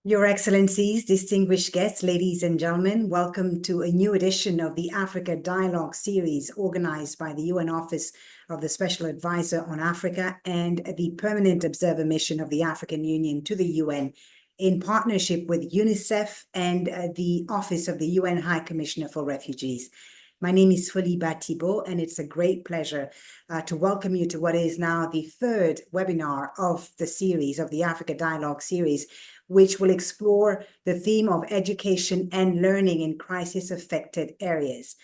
Your Excellencies, distinguished guests, ladies and gentlemen, welcome to a new edition of the Africa Dialogue series organized by the UN Office of the Special Advisor on Africa and the Permanent Observer Mission of the African Union to the UN in partnership with UNICEF and the Office of the UN High Commissioner for Refugees. My name is Foliba Thibault, and it's a great pleasure to welcome you to what is now the third webinar of the series, of the Africa Dialogue series, which will explore the theme of education and learning in crisis-affected areas.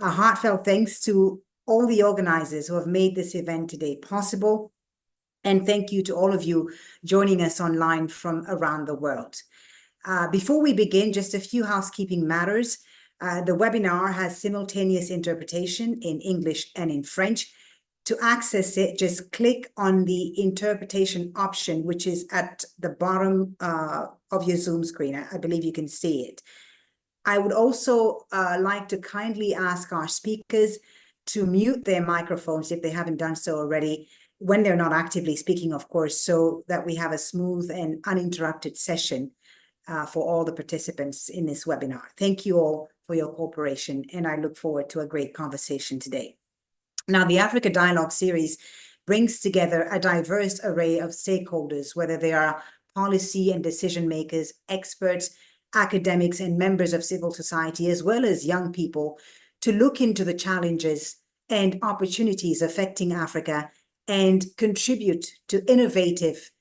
A heartfelt thanks to all the organizers who have made this event today possible, and thank you to all of you joining us online from around the world. Before we begin, just a few housekeeping matters. The webinar has simultaneous interpretation in English and in French. To access it, just click on the interpretation option, which is at the bottom of your Zoom screen. I believe you can see it. I would also like to kindly ask our speakers to mute their microphones if they haven't done so already, when they're not actively speaking, of course, so that we have a smooth and uninterrupted session for all the participants in this webinar. Thank you all for your cooperation, and I look forward to a great conversation today. Now, the Africa Dialogue series brings together a diverse array of stakeholders, whether they are policy and decision makers, experts, academics, and members of civil society, as well as young people, to look into the challenges and opportunities affecting Africa and contribute to innovative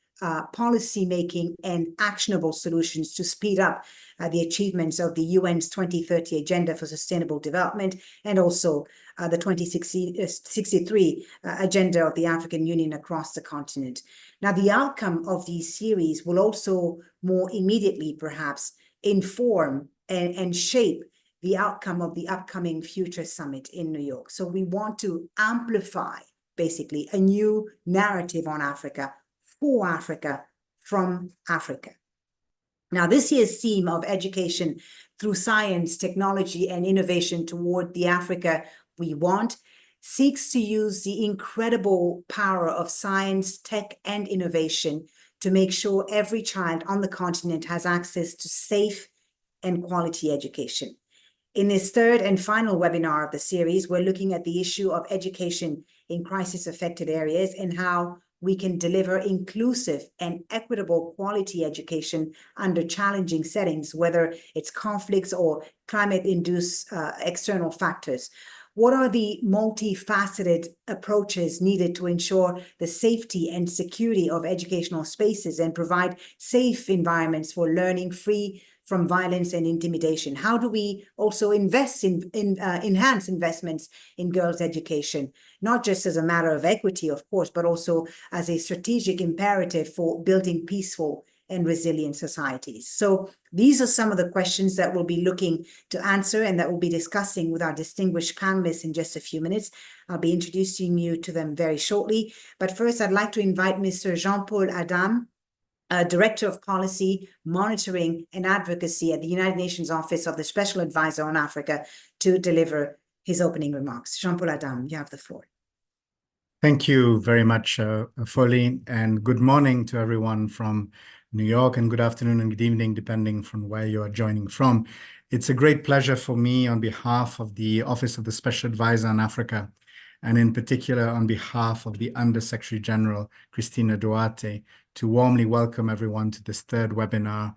policy making and actionable solutions to speed up the achievements of the UN's 2030 Agenda for Sustainable Development and also the 2063 Agenda of the African Union across the continent. Now, the outcome of these series will also more immediately, perhaps, inform and shape the outcome of the upcoming Future Summit in New York. So we want to amplify, basically, a new narrative on Africa, for Africa, from Africa. Now, this year's theme of education through science, technology, and innovation toward the Africa we want seeks to use the incredible power of science, tech, and innovation to make sure every child on the continent has access to safe and quality education. In this third and final webinar of the series, we're looking at the issue of education in crisis-affected areas and how we can deliver inclusive and equitable quality education under challenging settings, whether it's conflicts or climate-induced external factors. What are the multifaceted approaches needed to ensure the safety and security of educational spaces and provide safe environments for learning free from violence and intimidation? How do we also invest in enhance investments in girls' education, not just as a matter of equity, of course, but also as a strategic imperative for building peaceful and resilient societies? So these are some of the questions that we'll be looking to answer and that we'll be discussing with our distinguished panelists in just a few minutes. I'll be introducing you to them very shortly. But first, I'd like to invite Mr. Jean-Paul Adam, Director of Policy, Monitoring and Advocacy at the United Nations Office of the Special Advisor on Africa, to deliver his opening remarks. Jean-Paul Adam, you have the floor. Thank you very much, Foley, and good morning to everyone from New York, and good afternoon and good evening, depending from where you are joining from. It's a great pleasure for me on behalf of the Office of the Special Advisor on Africa, and in particular on behalf of the Under Secretary General, Cristina Duarte, to warmly welcome everyone to this third webinar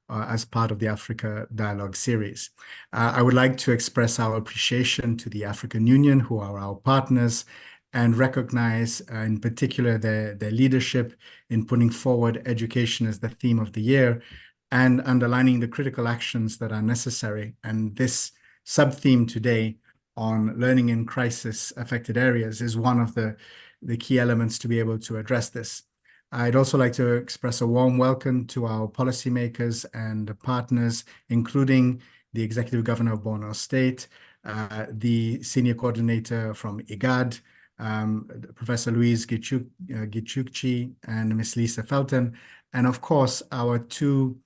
as part of the Africa Dialogue series. I would like to express our appreciation to the African Union, who are our partners, and recognize in particular their leadership in putting forward education as the theme of the year and underlining the critical actions that are necessary. And this sub-theme today on learning in crisis-affected areas is one of the key elements to be able to address this. I'd also like to express a warm welcome to our policymakers and partners, including the Executive Governor of Borno State, the Senior Coordinator from IGAD, Professor Louise Gichukchi and Ms. Lisa Felton, and of course our two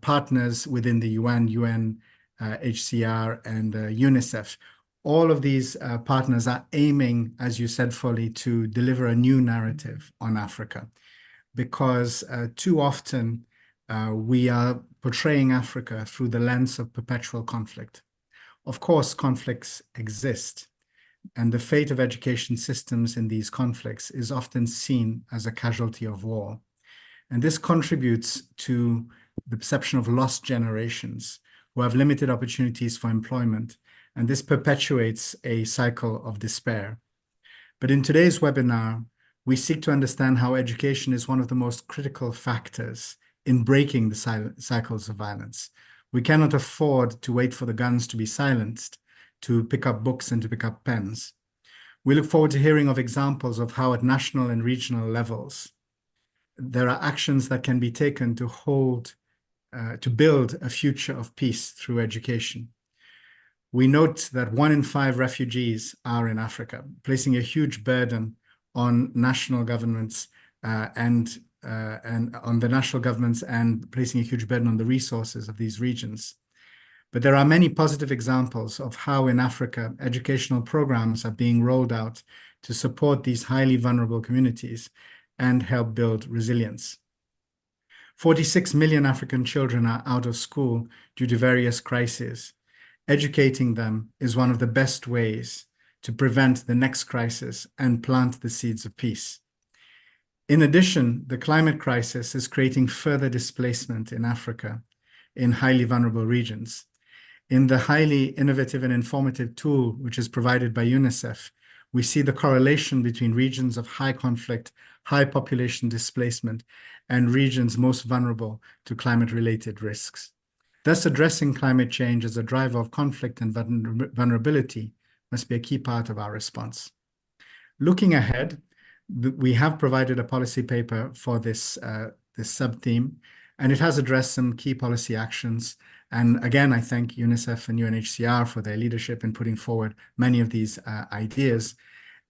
partners within the UN, HCR and UNICEF. All of these partners are aiming, as you said, Foley, to deliver a new narrative on Africa, because too often we are portraying Africa through the lens of perpetual conflict. Of course, conflicts exist, and the fate of education systems in these conflicts is often seen as a casualty of war. And this contributes to the perception of lost generations who have limited opportunities for employment, and this perpetuates a cycle of despair. But in today's webinar, we seek to understand how education is one of the most critical factors in breaking the cycles of violence. We cannot afford to wait for the guns to be silenced, to pick up books and to pick up pens. We look forward to hearing of examples of how at national and regional levels, there are actions that can be taken to build a future of peace through education. We note that 1 in 5 refugees are in Africa, placing a huge burden on national governments and on the national governments, and placing a huge burden on the resources of these regions. But there are many positive examples of how in Africa educational programs are being rolled out to support these highly vulnerable communities and help build resilience. 46 million African children are out of school due to various crises. Educating them is one of the best ways to prevent the next crisis and plant the seeds of peace. In addition, the climate crisis is creating further displacement in Africa in highly vulnerable regions. In the highly innovative and informative tool, which is provided by UNICEF, we see the correlation between regions of high conflict, high population displacement, and regions most vulnerable to climate-related risks. Thus, addressing climate change as a driver of conflict and vulnerability must be a key part of our response. Looking ahead, we have provided a policy paper for this sub-theme, and it has addressed some key policy actions. And again, I thank UNICEF and UNHCR for their leadership in putting forward many of these ideas.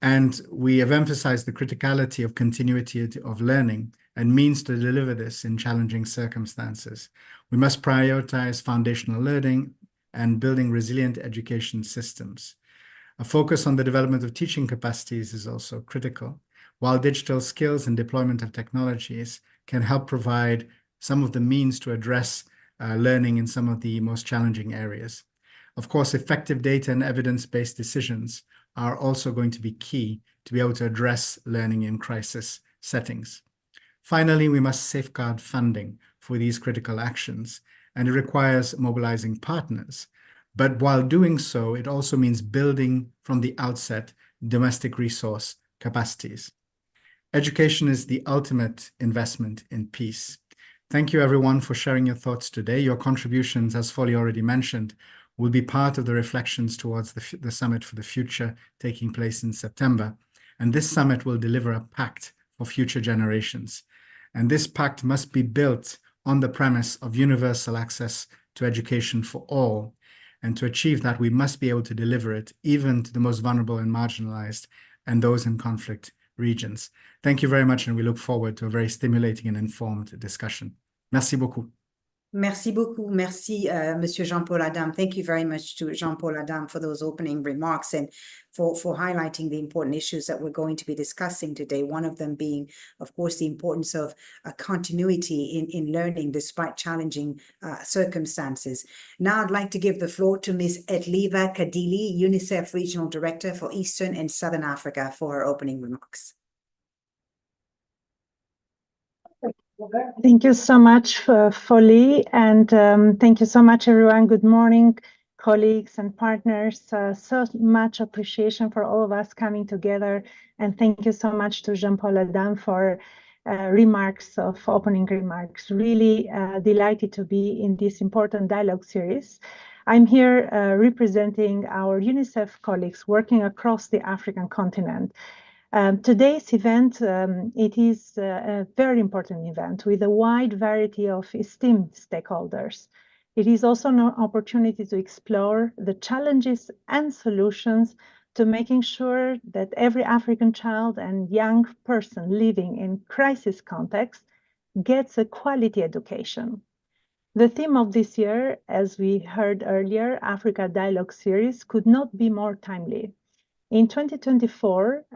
And we have emphasized the criticality of continuity of learning and means to deliver this in challenging circumstances. We must prioritize foundational learning and building resilient education systems. A focus on the development of teaching capacities is also critical, while digital skills and deployment of technologies can help provide some of the means to address learning in some of the most challenging areas. Of course, effective data and evidence-based decisions are also going to be key to be able to address learning in crisis settings. Finally, we must safeguard funding for these critical actions, and it requires mobilizing partners. But while doing so, it also means building from the outset domestic resource capacities. Education is the ultimate investment in peace. Thank you, everyone, for sharing your thoughts today. Your contributions, as Folly already mentioned, will be part of the reflections towards the Summit for the Future taking place in September. And this summit will deliver a pact for future generations. And this pact must be built on the premise of universal access to education for all. And to achieve that, we must be able to deliver it even to the most vulnerable and marginalized and those in conflict regions. Thank you very much, and we look forward to a very stimulating and informed discussion. Merci beaucoup. Merci beaucoup. Merci, Monsieur Jean-Paul Adam. Thank you very much to Jean-Paul Adam for those opening remarks and for highlighting the important issues that we're going to be discussing today. One of them being, of course, the importance of a continuity in learning despite challenging circumstances. Now I'd like to give the floor to Ms. Etliva Kadili, UNICEF Regional Director for Eastern and Southern Africa, for her opening remarks. Thank you so much, Folly, and thank you so much, everyone. Good morning, colleagues and partners. So much appreciation for all of us coming together, and thank you so much to Jean-Paul Adam for opening remarks. Really delighted to be in this important dialogue series. I'm here representing our UNICEF colleagues working across the African continent. Today's event, it is a very important event with a wide variety of esteemed stakeholders. It is also an opportunity to explore the challenges and solutions to making sure that every African child and young person living in crisis context gets a quality education. The theme of this year, as we heard earlier, Africa Dialogue Series, could not be more timely. In 2024,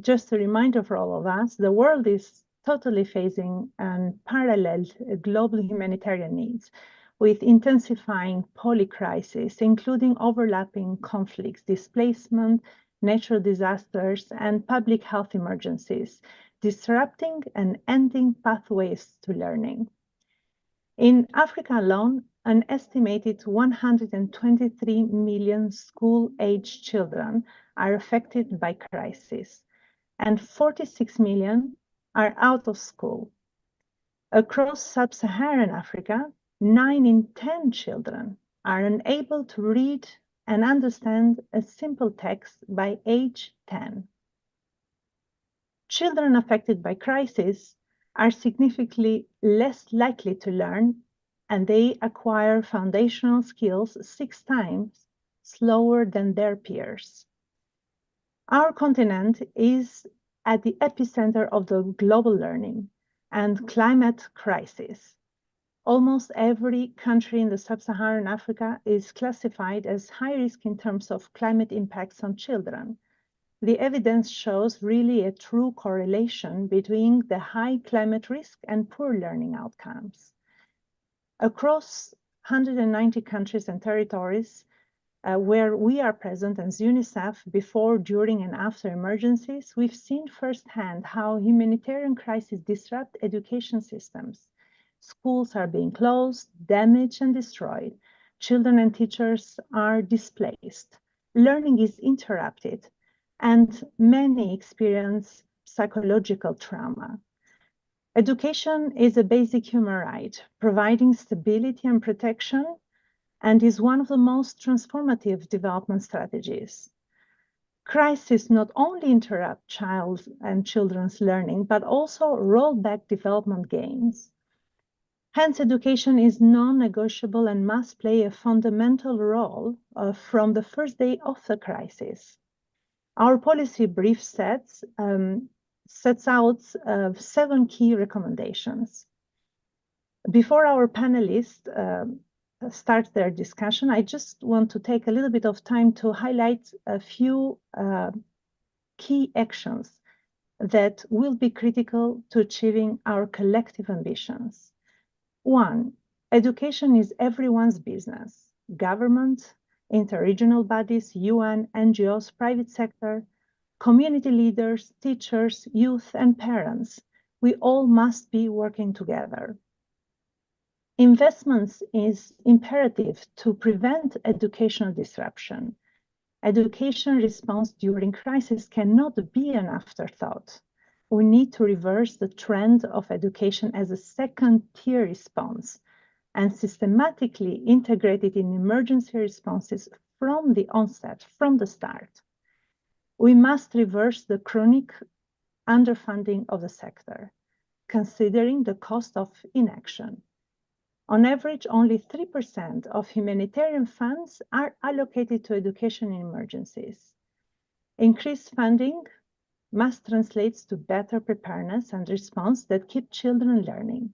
just a reminder for all of us, the world is totally facing unparalleled global humanitarian needs, with intensifying polycrisis, including overlapping conflicts, displacement, natural disasters, and public health emergencies, disrupting and ending pathways to learning. In Africa alone, an estimated 123 million school-aged children are affected by crisis, and 46 million are out of school. Across sub-Saharan Africa, 9 in 10 children are unable to read and understand a simple text by age 10. Children affected by crisis are significantly less likely to learn, and they acquire foundational skills 6 times slower than their peers. Our continent is at the epicenter of the global learning and climate crisis. Almost every country in the sub-Saharan Africa is classified as high risk in terms of climate impacts on children. The evidence shows really a true correlation between the high climate risk and poor learning outcomes. Across 190 countries and territories, where we are present as UNICEF before, during, and after emergencies, we've seen firsthand how humanitarian crises disrupt education systems. Schools are being closed, damaged, and destroyed. Children and teachers are displaced. Learning is interrupted, and many experience psychological trauma. Education is a basic human right, providing stability and protection, and is one of the most transformative development strategies. Crises not only interrupt children's learning, but also roll back development gains. Hence, education is non-negotiable and must play a fundamental role from the first day of the crisis. Our policy brief sets out 7 key recommendations. Before our panelists start their discussion, I just want to take a little bit of time to highlight a few key actions that will be critical to achieving our collective ambitions. 1, education is everyone's business. Government, interregional bodies, UN, NGOs, private sector, community leaders, teachers, youth, and parents. We all must be working together. Investments is imperative to prevent educational disruption. Education response during crisis cannot be an afterthought. We need to reverse the trend of education as a second-tier response and systematically integrate it in emergency responses from the onset, from the start. We must reverse the chronic underfunding of the sector, considering the cost of inaction. On average, only 3% of humanitarian funds are allocated to education in emergencies. Increased funding must translate to better preparedness and response that keep children learning.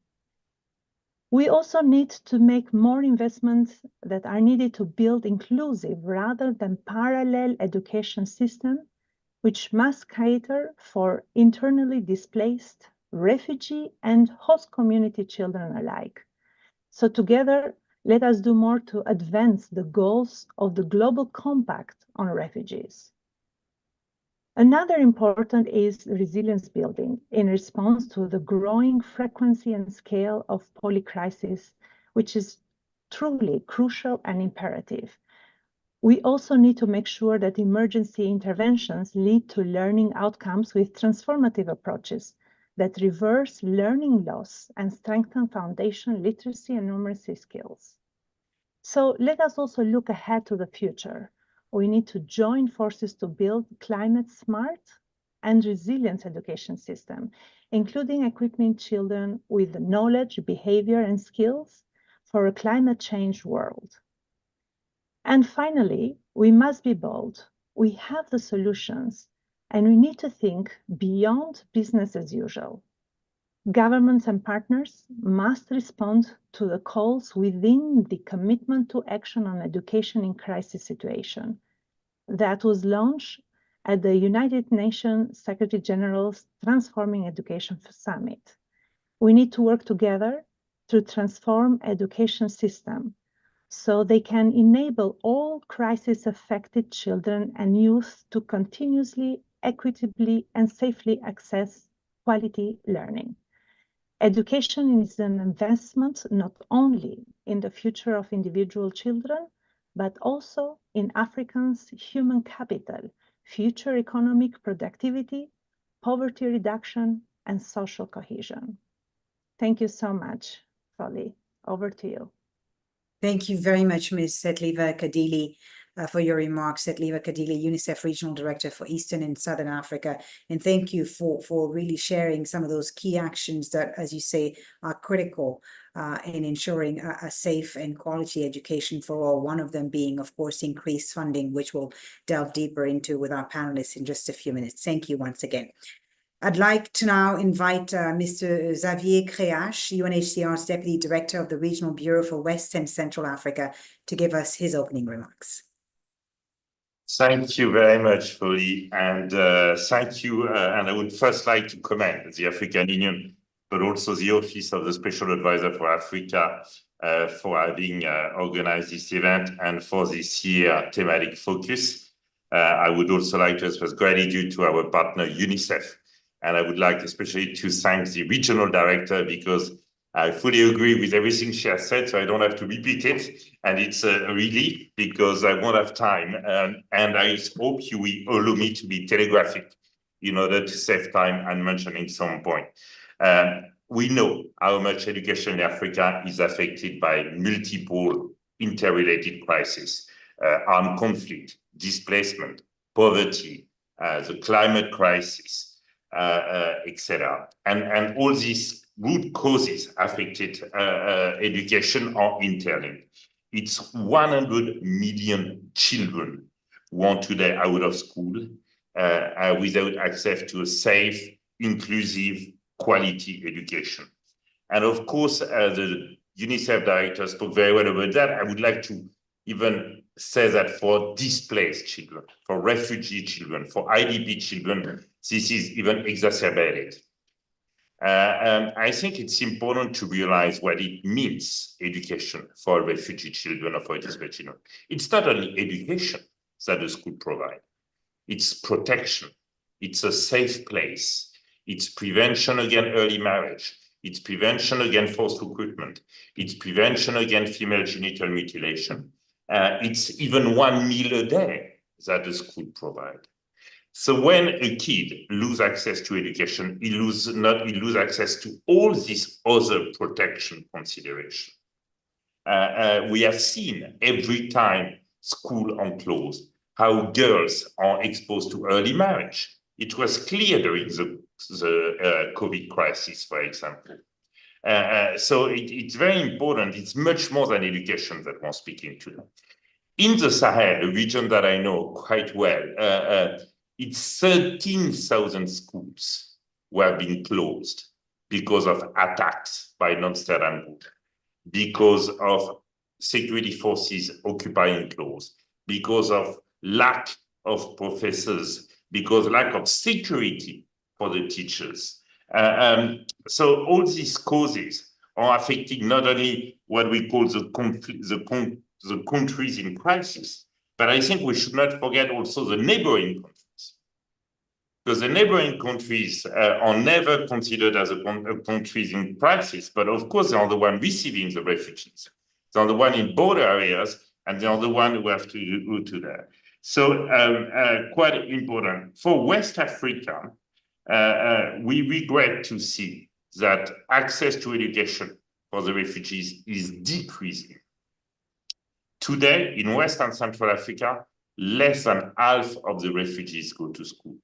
We also need to make more investments that are needed to build inclusive rather than parallel education system, which must cater for internally displaced, refugee, and host community children alike. So together, let us do more to advance the goals of the Global Compact on Refugees. Another important is resilience building in response to the growing frequency and scale of polycrisis, which is truly crucial and imperative. We also need to make sure that emergency interventions lead to learning outcomes with transformative approaches that reverse learning loss and strengthen foundation literacy and numeracy skills. So let us also look ahead to the future. We need to join forces to build climate smart and resilient education system, including equipping children with the knowledge, behavior, and skills for a climate change world. And finally, we must be bold. We have the solutions, and we need to think beyond business as usual. Governments and partners must respond to the calls within the commitment to action on education in crisis situation that was launched at the United Nations Secretary General's Transforming Education Summit. We need to work together to transform education system so they can enable all crisis-affected children and youth to continuously, equitably, and safely access quality learning. Education is an investment not only in the future of individual children, but also in Africans' human capital, future economic productivity, poverty reduction, and social cohesion. Thank you so much, Folly. Over to you. Thank you very much, Ms. Setliva Kadili, for your remarks. Setliva Kadili, UNICEF Regional Director for Eastern and Southern Africa. And thank you for really sharing some of those key actions that, as you say, are critical in ensuring a safe and quality education for all. One of them being, of course, increased funding, which we'll delve deeper into with our panelists in just a few minutes. Thank you once again. I'd like to now invite Mr. Xavier Créache, UNHCR's Deputy Director of the Regional Bureau for West and Central Africa, to give us his opening remarks. Thank you very much, Folly, and thank you. And I would first like to commend the African Union, but also the Office of the Special Advisor for Africa for having organized this event and for this year thematic focus. I would also like to express gratitude to our partner UNICEF. And I would like especially to thank the regional director, because I fully agree with everything she has said, so I don't have to repeat it. And it's a relief because I won't have time. And I hope you will allow me to be telegraphic in order to save time and mentioning some point. We know how much education in Africa is affected by multiple interrelated crises, armed conflict, displacement, poverty, the climate crisis, etc. And all these root causes affected education are interlinked. It's 100 million children who are today out of school without access to a safe, inclusive, quality education. And of course, the UNICEF director spoke very well about that. I would like to even say that for displaced children, for refugee children, for IDP children, this is even exacerbated. I think it's important to realize what it means, education for refugee children or for displaced children. It's not only education that the school provides, it's protection, it's a safe place, it's prevention against early marriage, it's prevention against forced recruitment, it's prevention against female genital mutilation. It's even 1 meal a day that the school provides. So when a kid loses access to education, he loses access to all these other protection considerations. We have seen every time school are closed, how girls are exposed to early marriage. It was clear during the COVID crisis, for example. So it's very important. It's much more than education that we're speaking to. In the Sahel, a region that I know quite well, it's 13,000 schools were being closed because of attacks by non-state groups, because of security forces occupying close, because of lack of professors, because lack of security for the teachers. So all these causes are affecting not only what we call the countries in crisis, but I think we should not forget also the neighboring countries. Because the neighboring countries are never considered as countries in crisis, but of course they are the one receiving the refugees. They are the one in border areas, and they are the one who have to go to there. So quite important. For West Africa, we regret to see that access to education for the refugees is decreasing. Today, in West and Central Africa, less than half of the refugees go to school.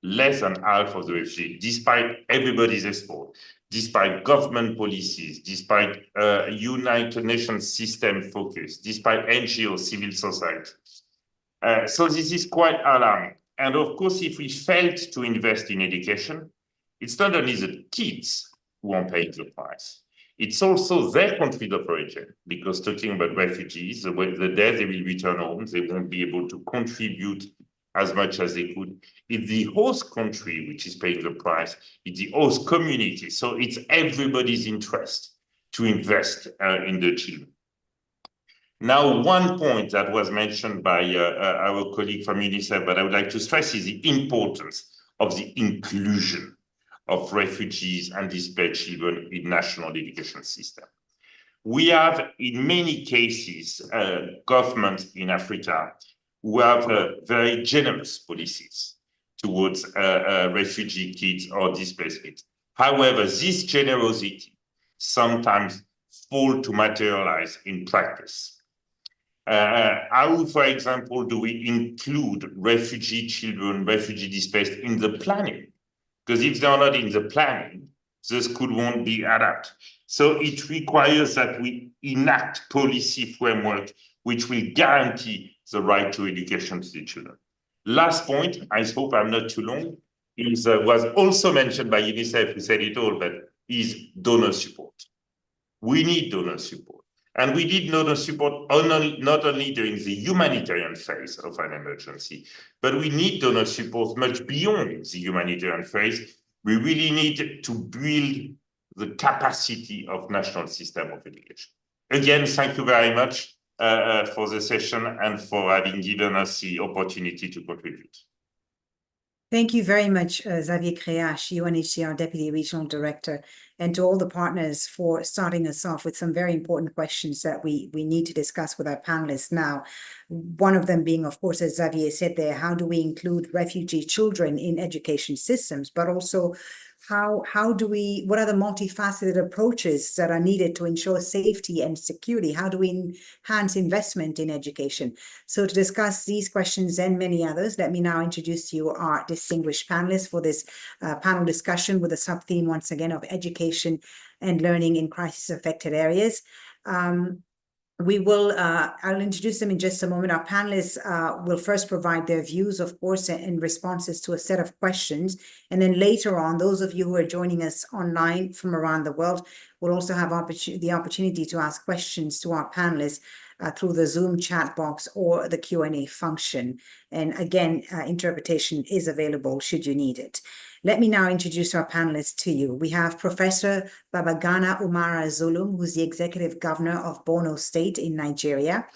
Less than half of the refugees, despite everybody's effort, despite government policies, despite United Nations system focus, despite NGOs, civil society. So this is quite alarming. And of course, if we failed to invest in education, it's not only the kids who are paying the price. It's also their country of origin, because talking about refugees, the day they will return home, they won't be able to contribute as much as they could. It's the host country which is paying the price. It's the host community. So it's everybody's interest to invest in the children. Now, one point that was mentioned by our colleague from UNICEF, but I would like to stress is the importance of the inclusion of refugees and displaced children in national education system. We have, in many cases, governments in Africa who have very generous policies towards refugee kids or displaced kids. However, this generosity sometimes fails to materialize in practice. How, for example, do we include refugee children, refugee displaced in the planning? Because if they're not in the planning, the school won't be adapted. So it requires that we enact policy framework which will guarantee the right to education to the children. Last point, I hope I'm not too long, is was also mentioned by UNICEF, who said it all, but is donor support. We need donor support. And we need donor support not only during the humanitarian phase of an emergency, but we need donor support much beyond the humanitarian phase. We really need to build the capacity of national system of education. Again, thank you very much for the session and for having given us the opportunity to contribute. Thank you very much, Xavier Créache, UNHCR Deputy Regional Director, and to all the partners for starting us off with some very important questions that we need to discuss with our panelists now. One of them being, of course, as Xavier said there, how do we include refugee children in education systems, but also what are the multifaceted approaches that are needed to ensure safety and security? How do we enhance investment in education? So to discuss these questions and many others, let me now introduce to you our distinguished panelists for this panel discussion with a sub-theme once again of education and learning in crisis-affected areas. I'll introduce them in just a moment. Our panelists will first provide their views, of course, in responses to a set of questions. And then later on, those of you who are joining us online from around the world will also have the opportunity to ask questions to our panelists through the Zoom chat box or the Q&A function. And again, interpretation is available should you need it. Let me now introduce our panelists to you. We have Professor Babagana Umara Zulum, who's the Executive Governor of Borno State in Nigeria.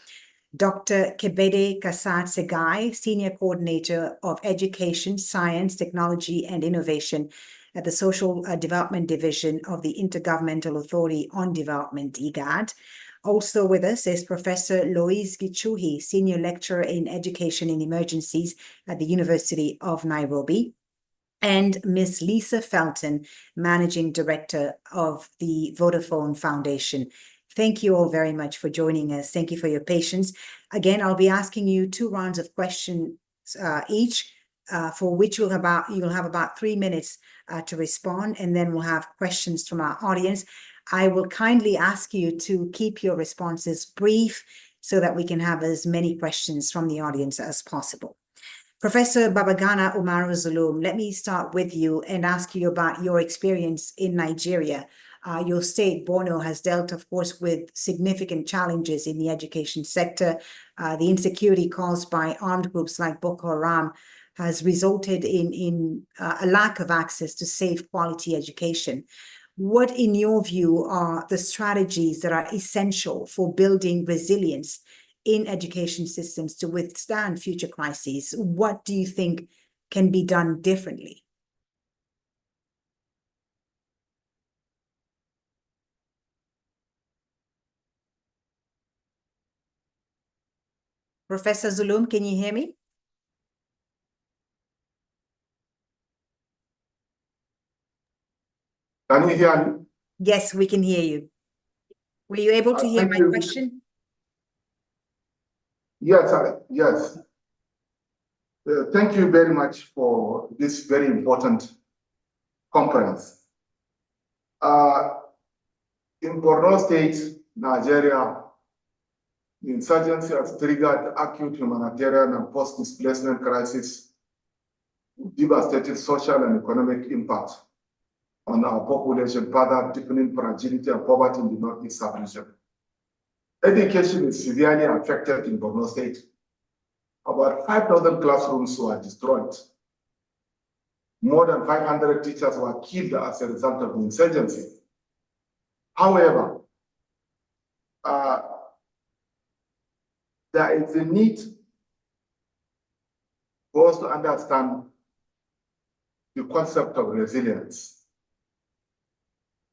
Dr. Kebede Kasat Segai, Senior Coordinator of Education, Science, Technology, and Innovation at the Social Development Division of the Intergovernmental Authority on Development, IGAD. Also with us is Professor Loise Gichuhi, Senior Lecturer in Education in Emergencies at the University of Nairobi, and Ms. Lisa Felton, Managing Director of the Vodafone Foundation. Thank you all very much for joining us. Thank you for your patience. Again, I'll be asking you 2 rounds of questions each, for which you'll have about 3 minutes to respond, and then we'll have questions from our audience. I will kindly ask you to keep your responses brief so that we can have as many questions from the audience as possible. Professor Babagana Umaru Zulum, let me start with you and ask you about your experience in Nigeria. Your state, Borno, has dealt, of course, with significant challenges in the education sector. The insecurity caused by armed groups like Boko Haram has resulted in a lack of access to safe, quality education. What, in your view, are the strategies that are essential for building resilience in education systems to withstand future crises? What do you think can be done differently? Professor Zulum, can you hear me? Can you hear me? Yes, we can hear you. Were you able to hear my question? Yes, yes. Thank you very much for this very important conference. In Borno State, Nigeria, the insurgency has triggered acute humanitarian and post-displacement crisis, devastated social and economic impact on our population, further deepening fragility and poverty in the Northeast sub-region. Education is severely affected in Borno State. about 5,000 classrooms were destroyed. More than 500 teachers were killed as a result of the insurgency. However, there is a need for us to understand the concept of resilience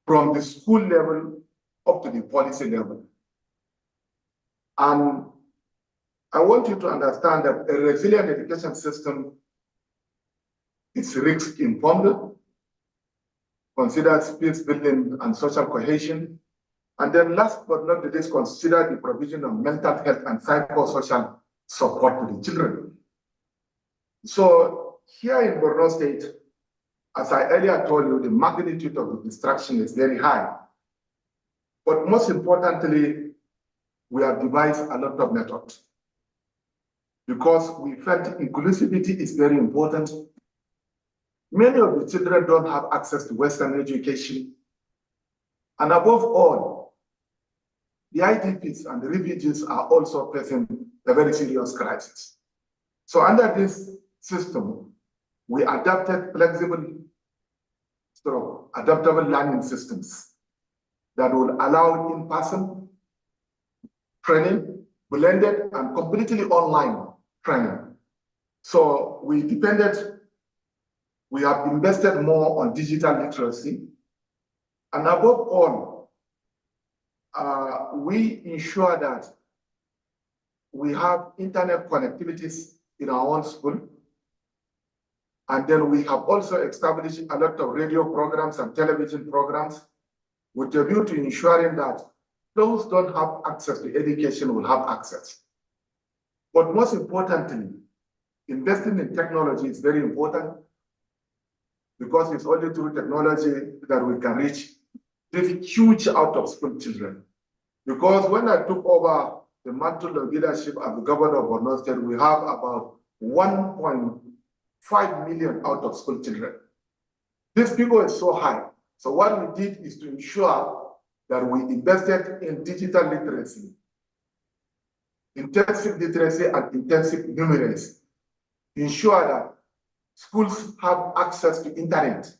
from the school level up to the policy level. And I want you to understand that a resilient education system is risk-informed, considers peace building and social cohesion, and then last but not the least, consider the provision of mental health and psychosocial support to the children. So here in Borno State, as I earlier told you, the magnitude of the destruction is very high. But most importantly, we have devised a lot of methods because we felt inclusivity is very important. Many of the children don't have access to Western education. And above all, the IDPs and the refugees are also facing a very serious crisis. So under this system, we adapted adaptable learning systems that will allow in-person training, blended and completely online training. So we have invested more on digital literacy. And above all, we ensure that we have internet connectivities in our own school. And then we have also established a lot of radio programs and television programs with a view to ensuring that those who don't have access to education will have access. But most importantly, investing in technology is very important because it's only through technology that we can reach these huge out-of-school children. Because when I took over the mantle of leadership as the governor of Borno State, we have about 1.5 million out-of-school children. This figure is so high. So what we did is to ensure that we invested in digital literacy, intensive literacy and intensive numeracy, ensure that schools have access to internet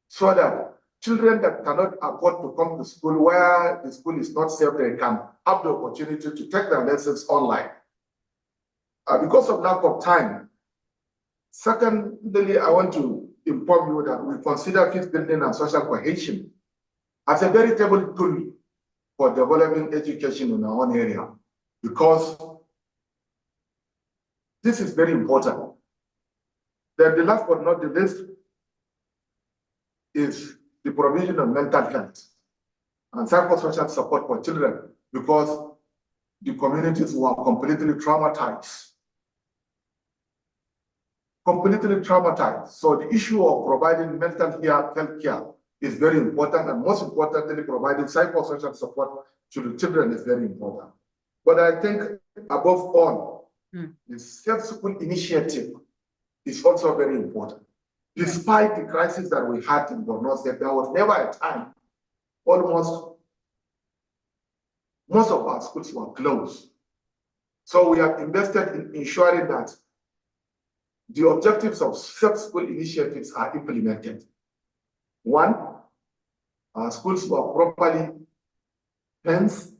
so that children that cannot afford to come to school where the school is not safe, they can have the opportunity to take their lessons online. Because of lack of time, secondly, I want to inform you that we consider peace building and social cohesion as a veritable tool for developing education in our own area, because this is very important. Then the last but not the least is the provision of mental health and psychosocial support for children, because the communities were completely traumatized. So the issue of providing mental health care is very important, and most importantly, providing psychosocial support to the children is very important. But I think above all, the safe school initiative is also very important. Despite the crisis that we had in Borno State, there was never a time, most of our schools were closed. So we have invested in ensuring that the objectives of safe school initiatives are implemented. One, our schools were properly fenced,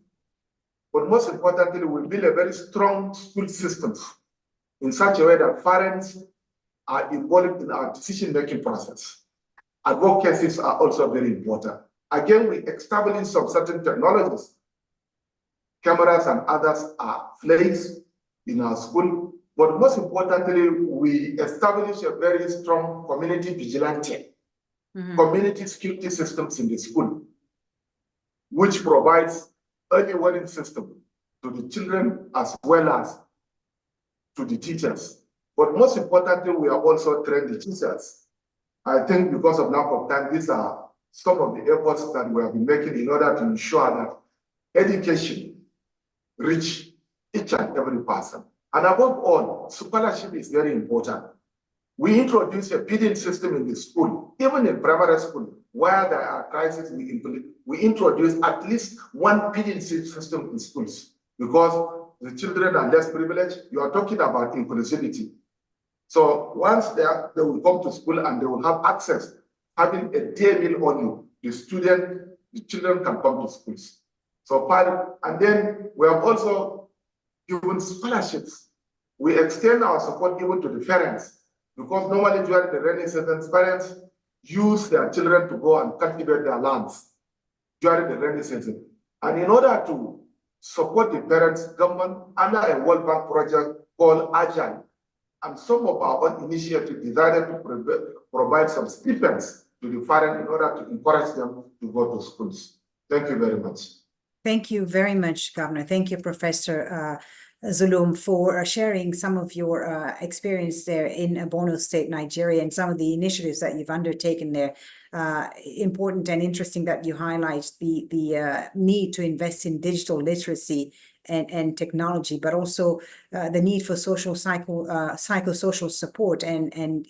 but most importantly, we build a very strong school systems in such a way that parents are involved in our decision-making process. Advocacies are also very important. Again, we established some certain technologies. Cameras and others are placed in our school, but most importantly, we establish a very strong community vigilante, community security systems in the school, which provides early warning system to the children as well as to the teachers. But most importantly, we have also trained the teachers. I think because of lack of time, these are some of the efforts that we have been making in order to ensure that education reach each and every person. And above all, scholarship is very important. We introduce a feeding system in the school, even in primary school, where there are crises, we introduce at least one feeding system in schools, because the children are less privileged, you are talking about inclusivity. So once they will come to school and they will have access, having a day meal only, the children can come to schools. So and then we have also given scholarships. We extend our support even to the parents, because normally during the rainy season, parents use their children to go and cultivate their lands during the rainy season. And in order to support the parents, government under a World Bank project called Agile, and some of our own initiatives decided to provide some stipends to the parents in order to encourage them to go to schools. Thank you very much. Thank you very much, Governor. Thank you, Professor Zulum, for sharing some of your experience there in Borno State, Nigeria, and some of the initiatives that you've undertaken there. Important and interesting that you highlight the need to invest in digital literacy and technology, but also the need for psychosocial support and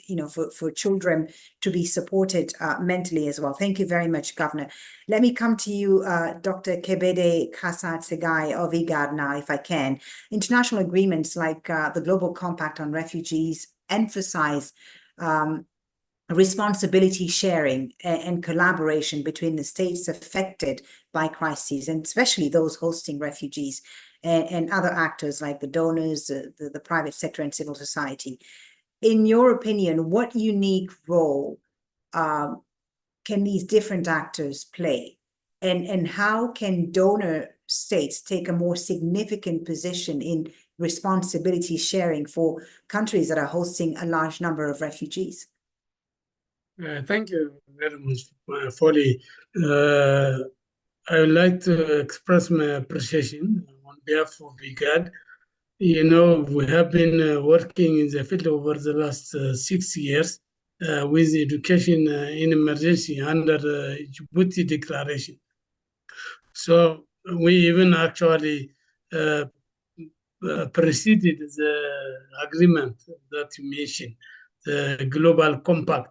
for children to be supported mentally as well. Thank you very much, Governor. Let me come to you, Dr. Kebede Kasat Segai of IGAD now, if I can. International agreements like the Global Compact on Refugees emphasize responsibility sharing and collaboration between the states affected by crises, and especially those hosting refugees and other actors like the donors, the private sector and civil society. In your opinion, what unique role can these different actors play? And how can donor states take a more significant position in responsibility sharing for countries that are hosting a large number of refugees? Thank you very much, Folly. I would like to express my appreciation on behalf of IGAD. We have been working in the field over the last 6 years with education in emergency under the Djibouti Declaration. So we even actually preceded the agreement that you mentioned, the Global Compact,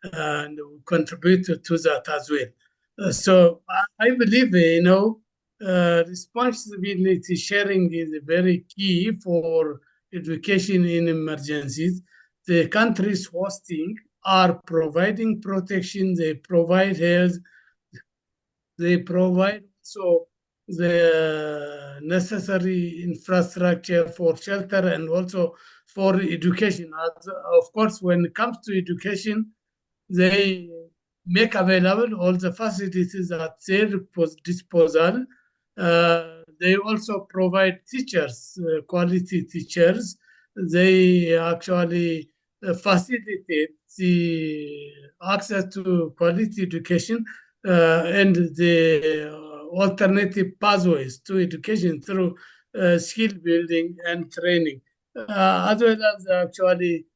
and contributed to that as well. So I believe, responsibility sharing is very key for education in emergencies. The countries hosting are providing protection, they provide health, they provide also the necessary infrastructure for shelter and also for education. Of course, when it comes to education, they make available all the facilities at their disposal. They also provide teachers, quality teachers. They actually facilitate the access to quality education and the alternative pathways to education through skill building and training, as well as actually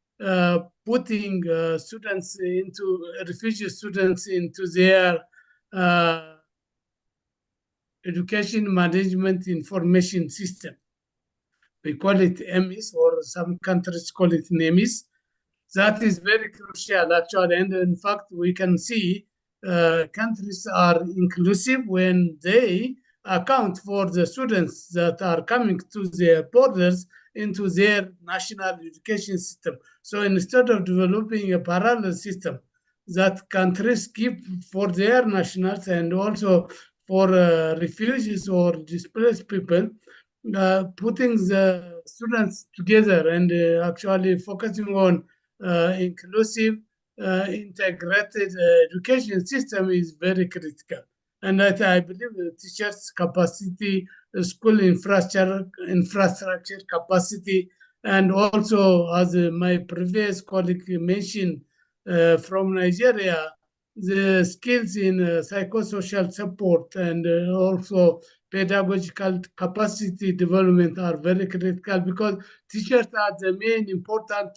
putting refugee students into their education management information system. We call it EMIS, or some countries call it NEMIS. That is very crucial, actually. And in fact, we can see countries are inclusive when they account for the students that are coming to their borders into their national education system. So instead of developing a parallel system that countries keep for their nationals and also for refugees or displaced people, putting the students together and actually focusing on inclusive, integrated education system is very critical. And I believe the teachers' capacity, school infrastructure capacity, and also, as my previous colleague mentioned from Nigeria, the skills in psychosocial support and also pedagogical capacity development are very critical, because teachers are the main important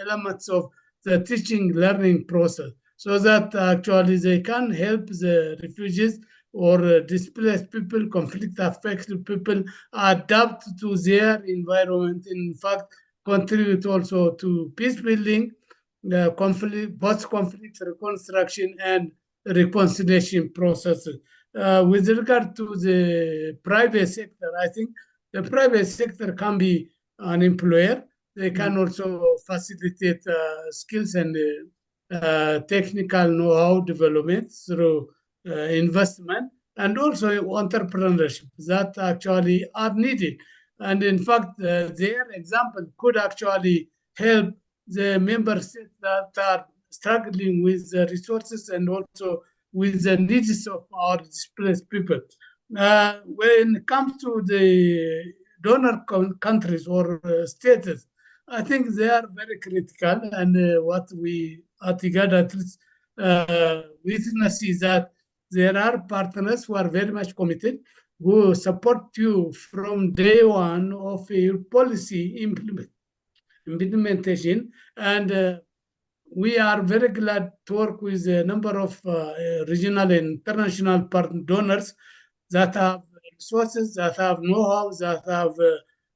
elements of the teaching learning process, so that actually they can help the refugees or displaced people, conflict affected people adapt to their environment. In fact, contribute also to peace building, post-conflict reconstruction and reconciliation processes. With regard to the private sector, I think the private sector can be an employer. They can also facilitate skills and technical know-how development through investment and also entrepreneurship that actually are needed. And in fact, their example could actually help the member states that are struggling with the resources and also with the needs of our displaced people. When it comes to the donor countries or states, I think they are very critical. And what we at IGAD at least witness is that there are partners who are very much committed, who support you from day one of your policy implementation. And we are very glad to work with a number of regional and international donors that have resources, that have know-how, that have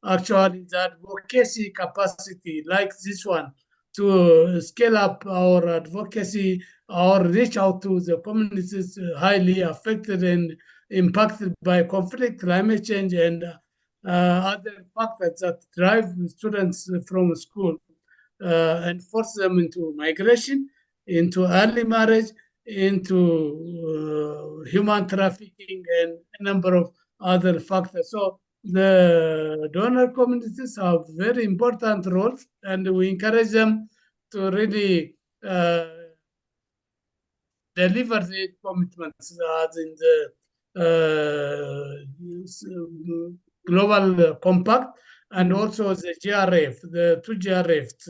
actually that advocacy capacity like this one to scale up our advocacy or reach out to the communities highly affected and impacted by conflict, climate change, and other factors that drive students from school and force them into migration, into early marriage, into human trafficking, and a number of other factors. So the donor communities have very important roles, and we encourage them to really deliver the commitments as in the Global Compact and also the GRF, the two GRFs,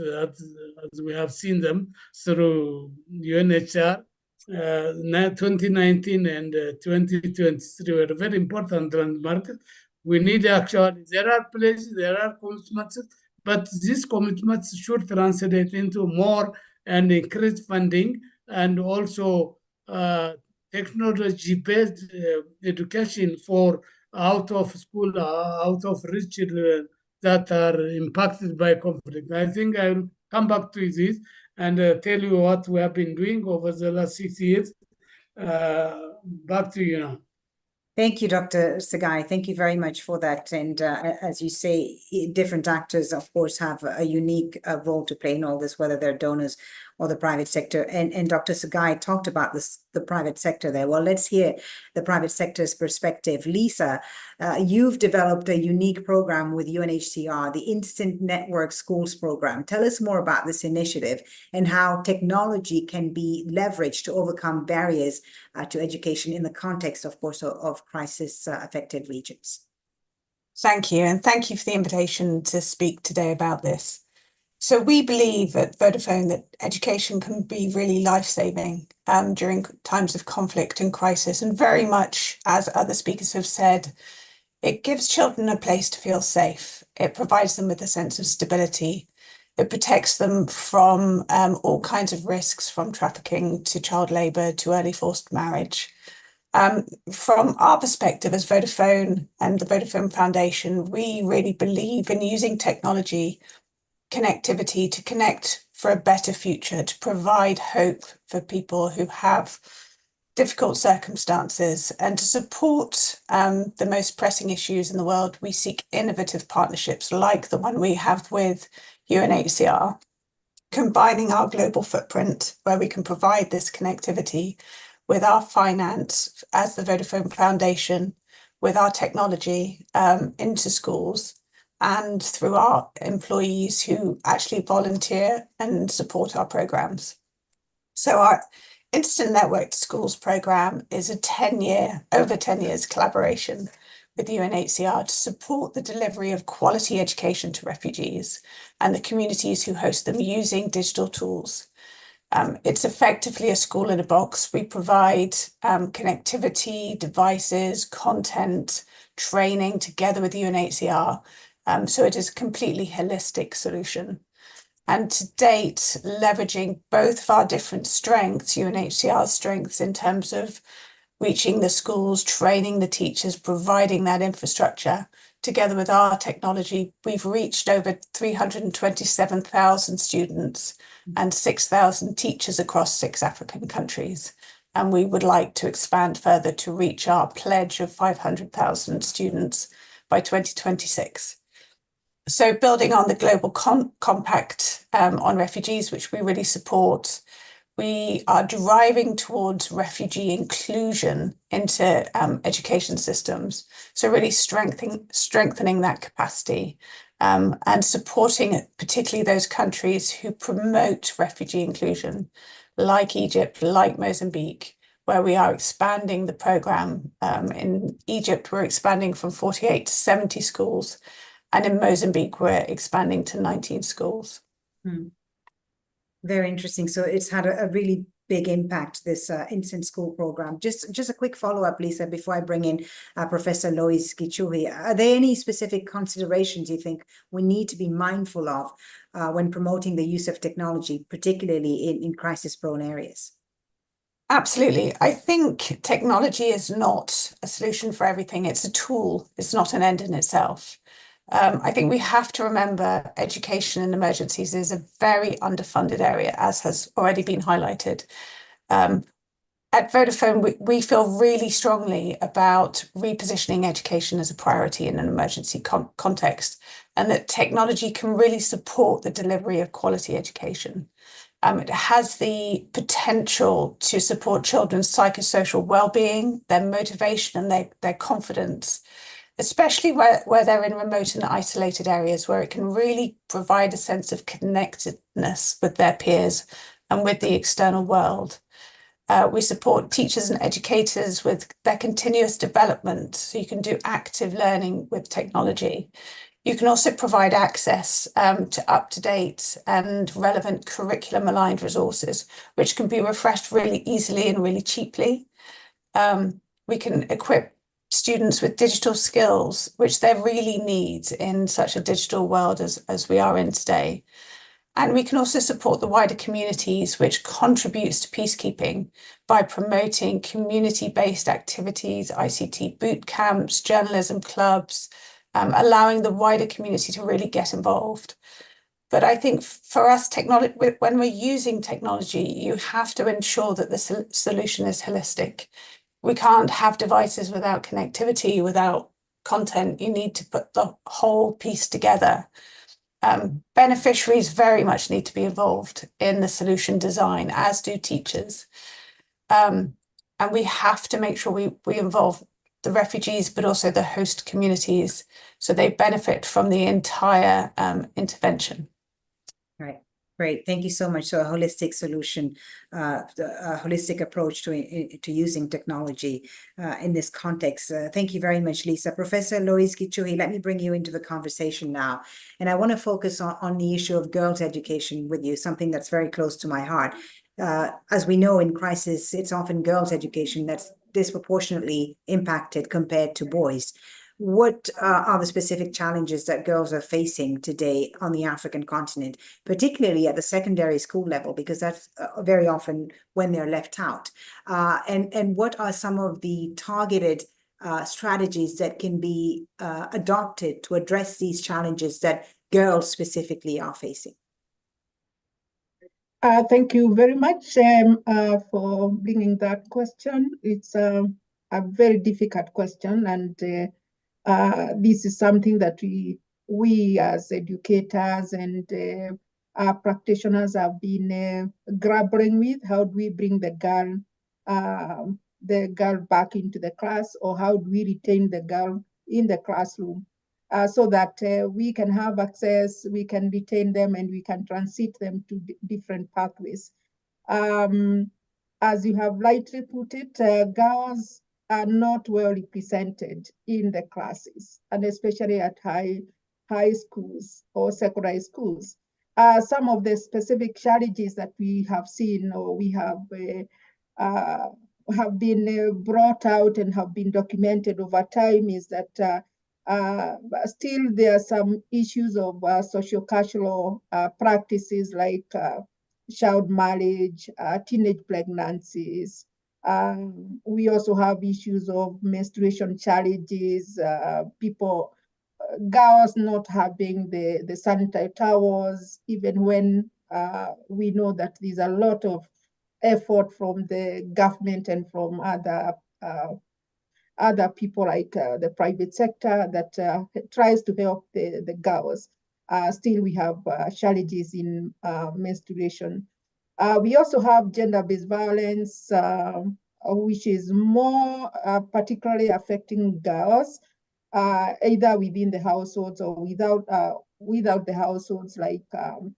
as we have seen them through UNHCR, 2019 and 2023 were very important landmarks. We need actually, there are places, there are commitments, but these commitments should translate into more and increased funding and also technology-based education for out of school, out of rich children that are impacted by conflict. I think I will come back to this and tell you what we have been doing over the last 6 years. Back to you now. Thank you, Dr. Sagai. Thank you very much for that. And as you say, different actors, of course, have a unique role to play in all this, whether they're donors or the private sector. And Dr. Sagai talked about the private sector there. Well, let's hear the private sector's perspective. Lisa, you've developed a unique program with UNHCR, the Instant Network Schools program. Tell us more about this initiative and how technology can be leveraged to overcome barriers to education in the context, of course, of crisis-affected regions. Thank you, and thank you for the invitation to speak today about this. So we believe at Vodafone that education can be really life-saving during times of conflict and crisis, and very much, as other speakers have said, it gives children a place to feel safe. It provides them with a sense of stability. It protects them from all kinds of risks, from trafficking to child labour to early forced marriage. From our perspective as Vodafone and the Vodafone Foundation, we really believe in using technology, connectivity to connect for a better future, to provide hope for people who have difficult circumstances, and to support the most pressing issues in the world. We seek innovative partnerships like the one we have with UNHCR, combining our global footprint where we can provide this connectivity with our finance as the Vodafone Foundation, with our technology into schools, and through our employees who actually volunteer and support our programs. So our Instant Network Schools program is a over 10 years collaboration with UNHCR to support the delivery of quality education to refugees and the communities who host them using digital tools. It's effectively a school in a box. We provide connectivity, devices, content, training together with UNHCR. So it is a completely holistic solution. And to date, leveraging both of our different strengths, UNHCR's strengths in terms of reaching the schools, training the teachers, providing that infrastructure, together with our technology, we've reached over 327,000 students and 6,000 teachers across 6 African countries. And we would like to expand further to reach our pledge of 500,000 students by 2026. So building on the Global Compact on refugees, which we really support, we are driving towards refugee inclusion into education systems. So really strengthening that capacity and supporting particularly those countries who promote refugee inclusion, like Egypt, like Mozambique, where we are expanding the program. In Egypt, we're expanding from 48 to 70 schools. And in Mozambique, we're expanding to 19 schools. Very interesting. So it's had a really big impact, this instant school program. Just a quick follow-up, Lisa, before I bring in Professor Lois Gichuhi. Are there any specific considerations you think we need to be mindful of when promoting the use of technology, particularly in crisis-prone areas? Absolutely. I think technology is not a solution for everything. It's a tool. It's not an end in itself. I think we have to remember education in emergencies is a very underfunded area, as has already been highlighted. At Vodafone, we feel really strongly about repositioning education as a priority in an emergency context, and that technology can really support the delivery of quality education. It has the potential to support children's psychosocial well-being, their motivation and their confidence, especially where they're in remote and isolated areas, where it can really provide a sense of connectedness with their peers and with the external world. We support teachers and educators with their continuous development, so you can do active learning with technology. You can also provide access to up-to-date and relevant curriculum-aligned resources, which can be refreshed really easily and really cheaply. We can equip students with digital skills, which they really need in such a digital world as we are in today. And we can also support the wider communities, which contributes to peacekeeping by promoting community-based activities, ICT boot camps, journalism clubs, allowing the wider community to really get involved. But I think for us, when we're using technology, you have to ensure that the solution is holistic. We can't have devices without connectivity, without content. You need to put the whole piece together. Beneficiaries very much need to be involved in the solution design, as do teachers. And we have to make sure we involve the refugees, but also the host communities, so they benefit from the entire intervention. Right. Great. Thank you so much. So a holistic solution, a holistic approach to using technology in this context. Thank you very much, Lisa. Professor Lois Gichuhi, let me bring you into the conversation now. And I want to focus on the issue of girls' education with you, something that's very close to my heart. As we know, in crisis, it's often girls' education that's disproportionately impacted compared to boys. What are the specific challenges that girls are facing today on the African continent, particularly at the secondary school level, because that's very often when they're left out? And what are some of the targeted strategies that can be adopted to address these challenges that girls specifically are facing? Thank you very much for bringing that question. It's a very difficult question, and this is something that we as educators and practitioners have been grappling with. How do we bring the girl back into the class, or how do we retain the girl in the classroom so that we can have access, we can retain them, and we can transit them to different pathways. As you have rightly put it, girls are not well represented in the classes, and especially at high schools or secondary schools. Some of the specific challenges that we have seen, or we have been brought out and have been documented over time, is that still there are some issues of socio-cultural practices like child marriage, teenage pregnancies. We also have issues of menstruation challenges, girls not having the sanitary towels, even when we know that there's a lot of effort from the government and from other other people like the private sector that tries to help the girls. Still, we have challenges in menstruation. We also have gender-based violence, which is more particularly affecting girls, either within the households or without the households, like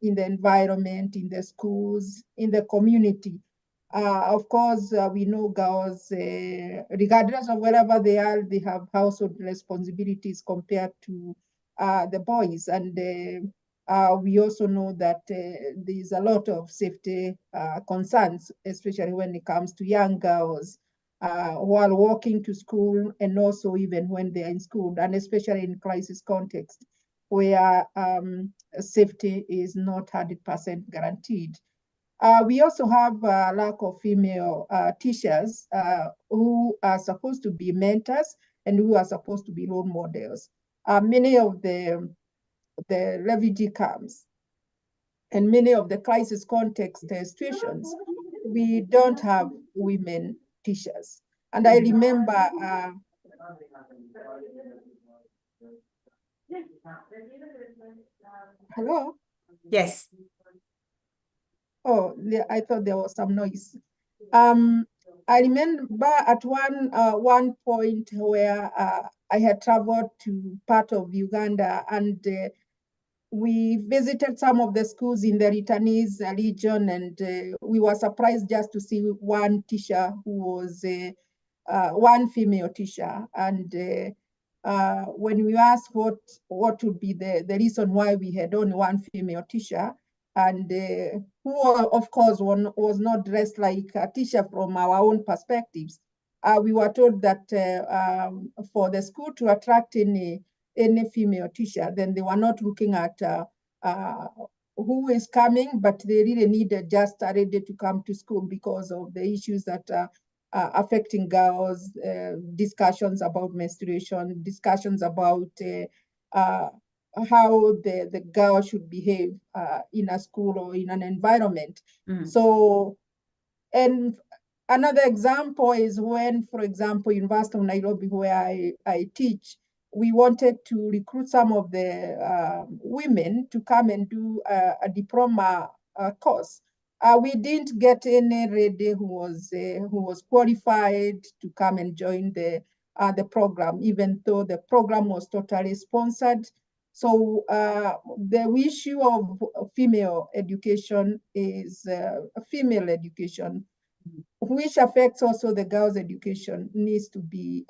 in the environment, in the schools, in the community. Of course, we know girls, regardless of wherever they are, they have household responsibilities compared to the boys. And we also know that there's a lot of safety concerns, especially when it comes to young girls while walking to school, and also even when they're in school, and especially in crisis context where safety is not 100% guaranteed. We also have a lack of female teachers who are supposed to be mentors and who are supposed to be role models. Many of the refugee camps and many of the crisis context situations, we don't have women teachers. And I remember hello? Yes. Oh, I thought there was some noise. I remember at one point where I had traveled to part of Uganda, and we visited some of the schools in the returnees region, and we were surprised just to see one teacher who was one female teacher. And when we asked what would be the reason why we had only one female teacher, and who of course was not dressed like a teacher from our own perspectives, we were told that for the school to attract any female teacher, then they were not looking at who is coming, but they really needed just ready to come to school because of the issues that affecting girls, discussions about menstruation, discussions about how the girl should behave in a school or in an environment. So, and another example is when, for example, University of Nairobi, where I teach, we wanted to recruit some of the women to come and do a diploma course. We didn't get any lady who was qualified to come and join the program, even though the program was totally sponsored. So the issue of female education is female education, which affects also the girls' education, needs to be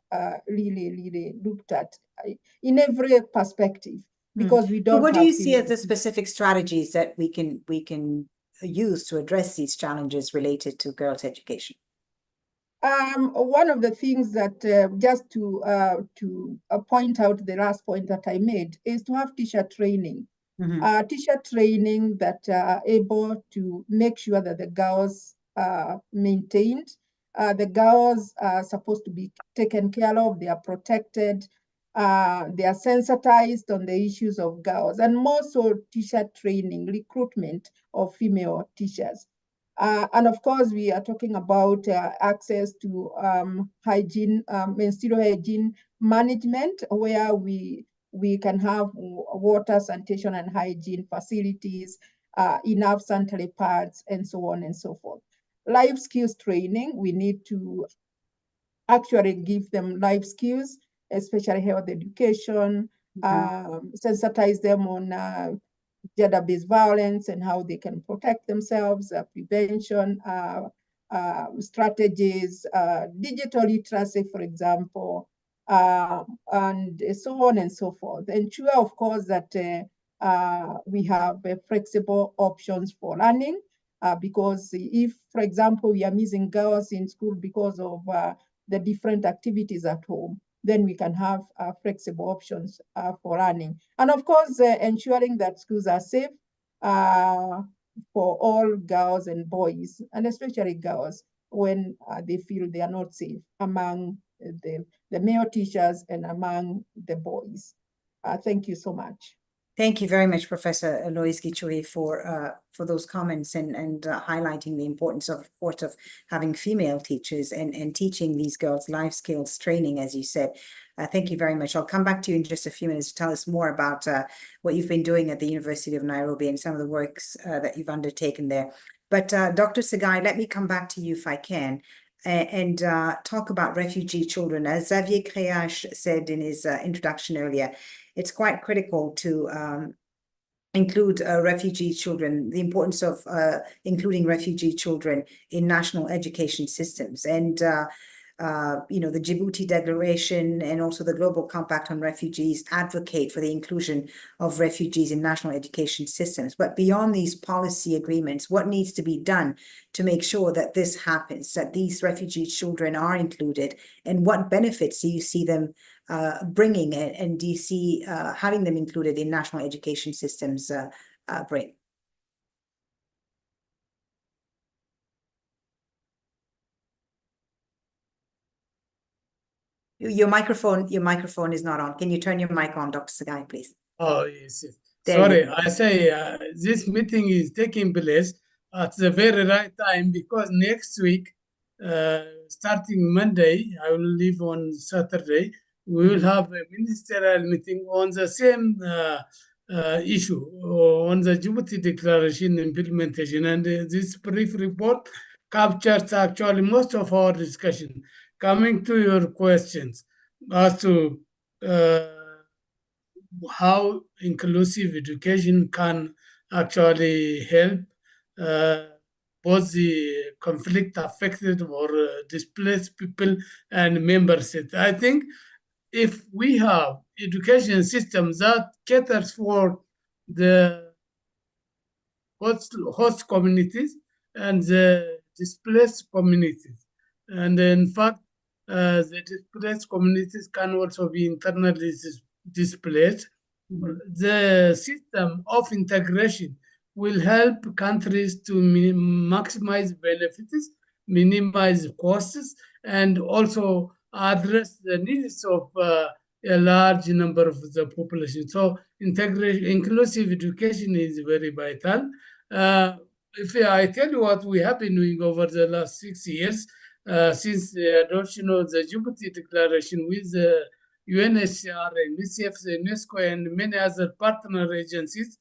really looked at in every perspective, because we don't. So what do you see as the specific strategies that we can use to address these challenges related to girls' education? One of the things that just to point out the last point that I made is to have teacher training. Teacher training that are able to make sure that the girls are maintained. The girls are supposed to be taken care of, they are protected, they are sensitized on the issues of girls, and more so teacher training, recruitment of female teachers. And of course, we are talking about access to hygiene, menstrual hygiene management, where we can have water, sanitation, and hygiene facilities, enough sanitary pads, and so on and so forth. Life skills training, we need to actually give them life skills, especially health education, sensitize them on gender-based violence and how they can protect themselves, prevention strategies, digital literacy, for example, and so on and so forth. Ensure, of course, that we have flexible options for learning, because if, for example, we are missing girls in school because of the different activities at home, then we can have flexible options for learning. And of course, ensuring that schools are safe for all girls and boys, and especially girls, when they feel they are not safe among the male teachers and among the boys. Thank you so much. Thank you very much, Professor Lois Gichoui, for those comments and highlighting the importance of course, of having female teachers and teaching these girls life skills training, as you said. Thank you very much. I'll come back to you in just a few minutes to tell us more about what you've been doing at the University of Nairobi and some of the works that you've undertaken there. But Dr. Sagai, let me come back to you if I can. And talk about refugee children. As Xavier Créache said in his introduction earlier, it's quite critical to include refugee children, the importance of including refugee children in national education systems. And the Djibouti Declaration and also the Global Compact on Refugees advocate for the inclusion of refugees in national education systems. But beyond these policy agreements, what needs to be done to make sure that this happens, that these refugee children are included, and what benefits do you see them bringing, and do you see having them included in national education systems bring? Your microphone is not on. Can you turn your mic on, Dr. Sagai, please? Oh, yes. There you Sorry, go. I say this meeting is taking place at the very right time because next week, starting Monday, I will leave on Saturday, we will have a ministerial meeting on the same issue, on the Djibouti Declaration implementation. And this brief report captures actually most of our discussion. Coming to your questions as to how inclusive education can actually help both the conflict affected or displaced people and member states. I think if we have education systems that caters for the host communities and the displaced communities, and in fact, the displaced communities can also be internally displaced. The system of integration will help countries to maximize benefits, minimize costs, and also address the needs of a large number of the population. So inclusive education is very vital. If I tell you what we have been doing over the last 6 years, since the adoption of the Djibouti Declaration with the UNHCR, UNICEF, UNESCO, and many other partner agencies,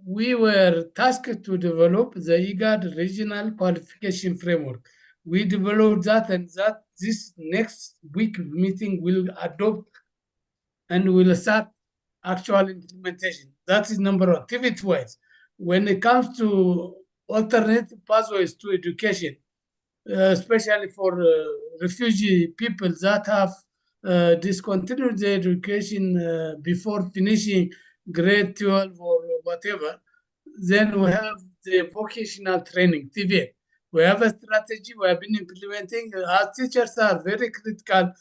we were tasked to develop the IGAD Regional Qualification Framework. We developed that, and that this next week meeting will adopt and will start actual implementation. That is number one. Activity-wise, when it comes to alternative pathways to education, especially for refugee people that have discontinued their education before finishing grade 12 or whatever, then we have the vocational training, TVET. We have a strategy we have been implementing. Our teachers are very critical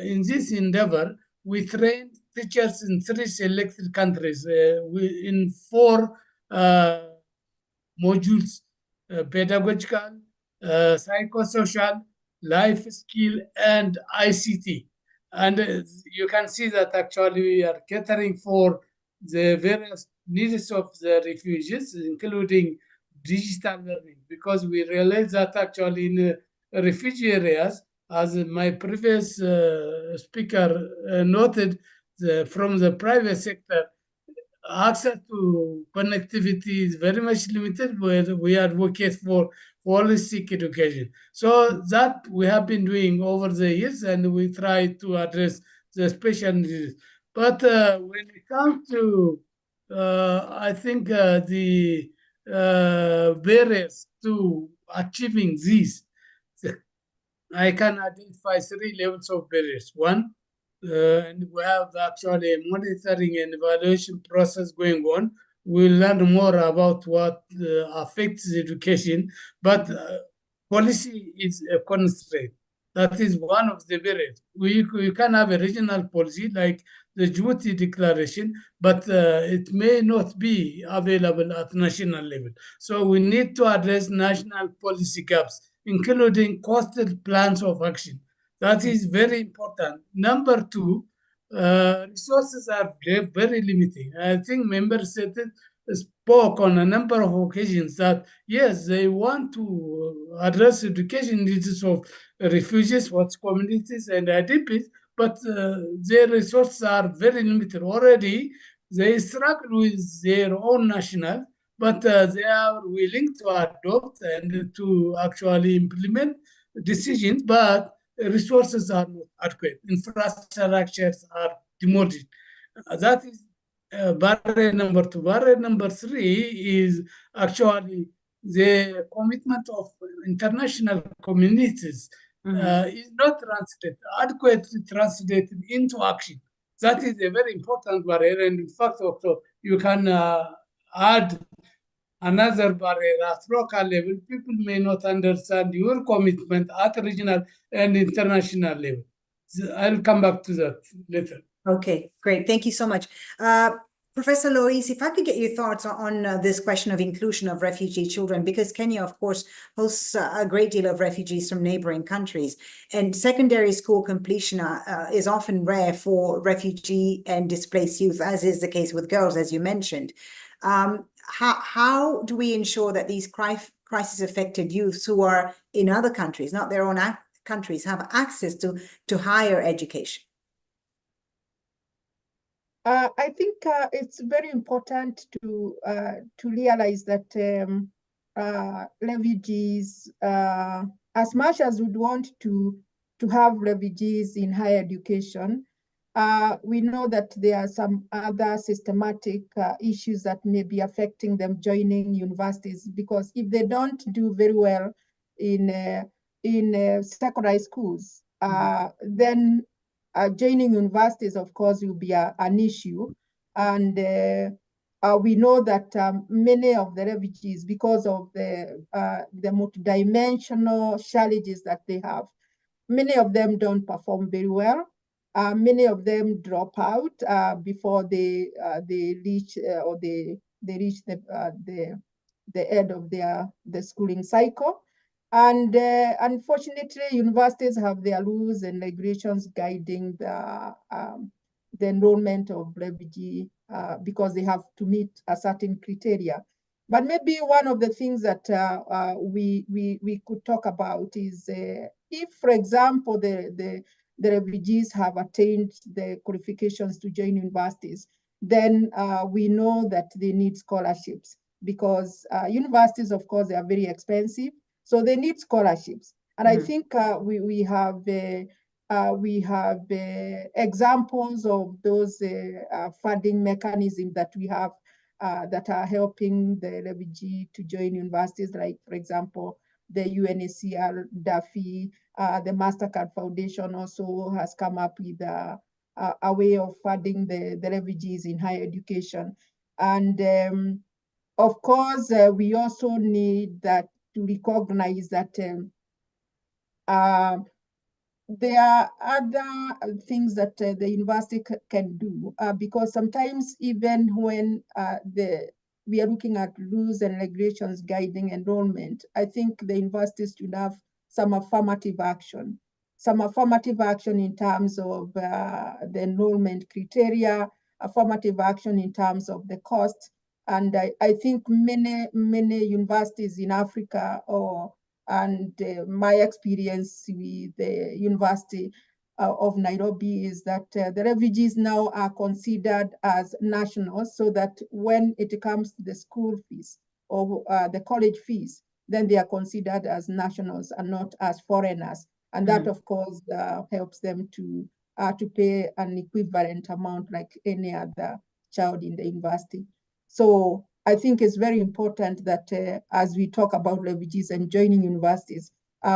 in this endeavor. We train teachers in 3 selected countries in 4 modules, pedagogical, psychosocial, life skill, and ICT. And you can see that actually we are catering for the various needs of the refugees, including digital learning, because we realize that actually in refugee areas, as my previous speaker noted, from the private sector, access to connectivity is very much limited, but we advocate for holistic education. So that we have been doing over the years, and we try to address the special needs. But when it comes to, I think the barriers to achieving this, I can identify 3 levels of barriers. One, and we have actually a monitoring and evaluation process going on. We'll learn more about what affects education, but policy is a constraint. That is one of the barriers. We can have a regional policy like the Djibouti Declaration, but it may not be available at national level. So we need to address national policy gaps, including costed plans of action. That is very important. Number 2, resources are very limiting. I think members said spoke on a number of occasions that yes, they want to address education needs of refugees, host communities, and IDPs, but their resources are very limited. Already, they struggle with their own national, but they are willing to adopt and to actually implement decisions, but resources are not adequate. Infrastructures are demolished. That is barrier number two. Barrier number three is actually the commitment of international communities is not adequately translated into action. That is a very important barrier, and in fact, also you can add another barrier at local level. People may not understand your commitment at regional and international level. I'll come back to that later. Okay, great. Thank you so much. Professor Lois, if I could get your thoughts on this question of inclusion of refugee children, because Kenya, of course, hosts a great deal of refugees from neighboring countries, and secondary school completion is often rare for refugee and displaced youth, as is the case with girls, as you mentioned. How do we ensure that these crisis-affected youths who are in other countries, not their own countries, have access to higher education? I think it's very important to realize that refugees, as much as we'd want to have refugees in higher education, we know that there are some other systematic issues that may be affecting them joining universities, because if they don't do very well in secondary schools, then joining universities, of course, will be an issue. And we know that many of the refugees, because of the multidimensional challenges that they have, many of them don't perform very well. Many of them drop out before they reach or they reach the end of the schooling cycle. And unfortunately, universities have their rules and regulations guiding the enrollment of refugee because they have to meet a certain criteria. But maybe one of the things that we could talk about is if, for example, the refugees have attained the qualifications to join universities, then we know that they need scholarships, because universities, of course, they are very expensive. So they need scholarships. And I think we have examples of those funding mechanisms that we have that are helping the refugee to join universities, like, for example, the UNHCR, DAFI, the MasterCard Foundation also has come up with a way of funding the refugees in higher education. And of course, we also need that to recognize that there are other things that the university can do, because sometimes even when we are looking at rules and regulations guiding enrollment, I think the universities should have some affirmative action in terms of the enrollment criteria, affirmative action in terms of the cost. And I think many universities in Africa, and my experience with the University of Nairobi, is that the refugees now are considered as nationals, so that when it comes to the school fees or the college fees, then they are considered as nationals and not as foreigners. And that, of course, helps them to pay an equivalent amount like any other child in the university. So I think it's very important that as we talk about refugees and joining universities,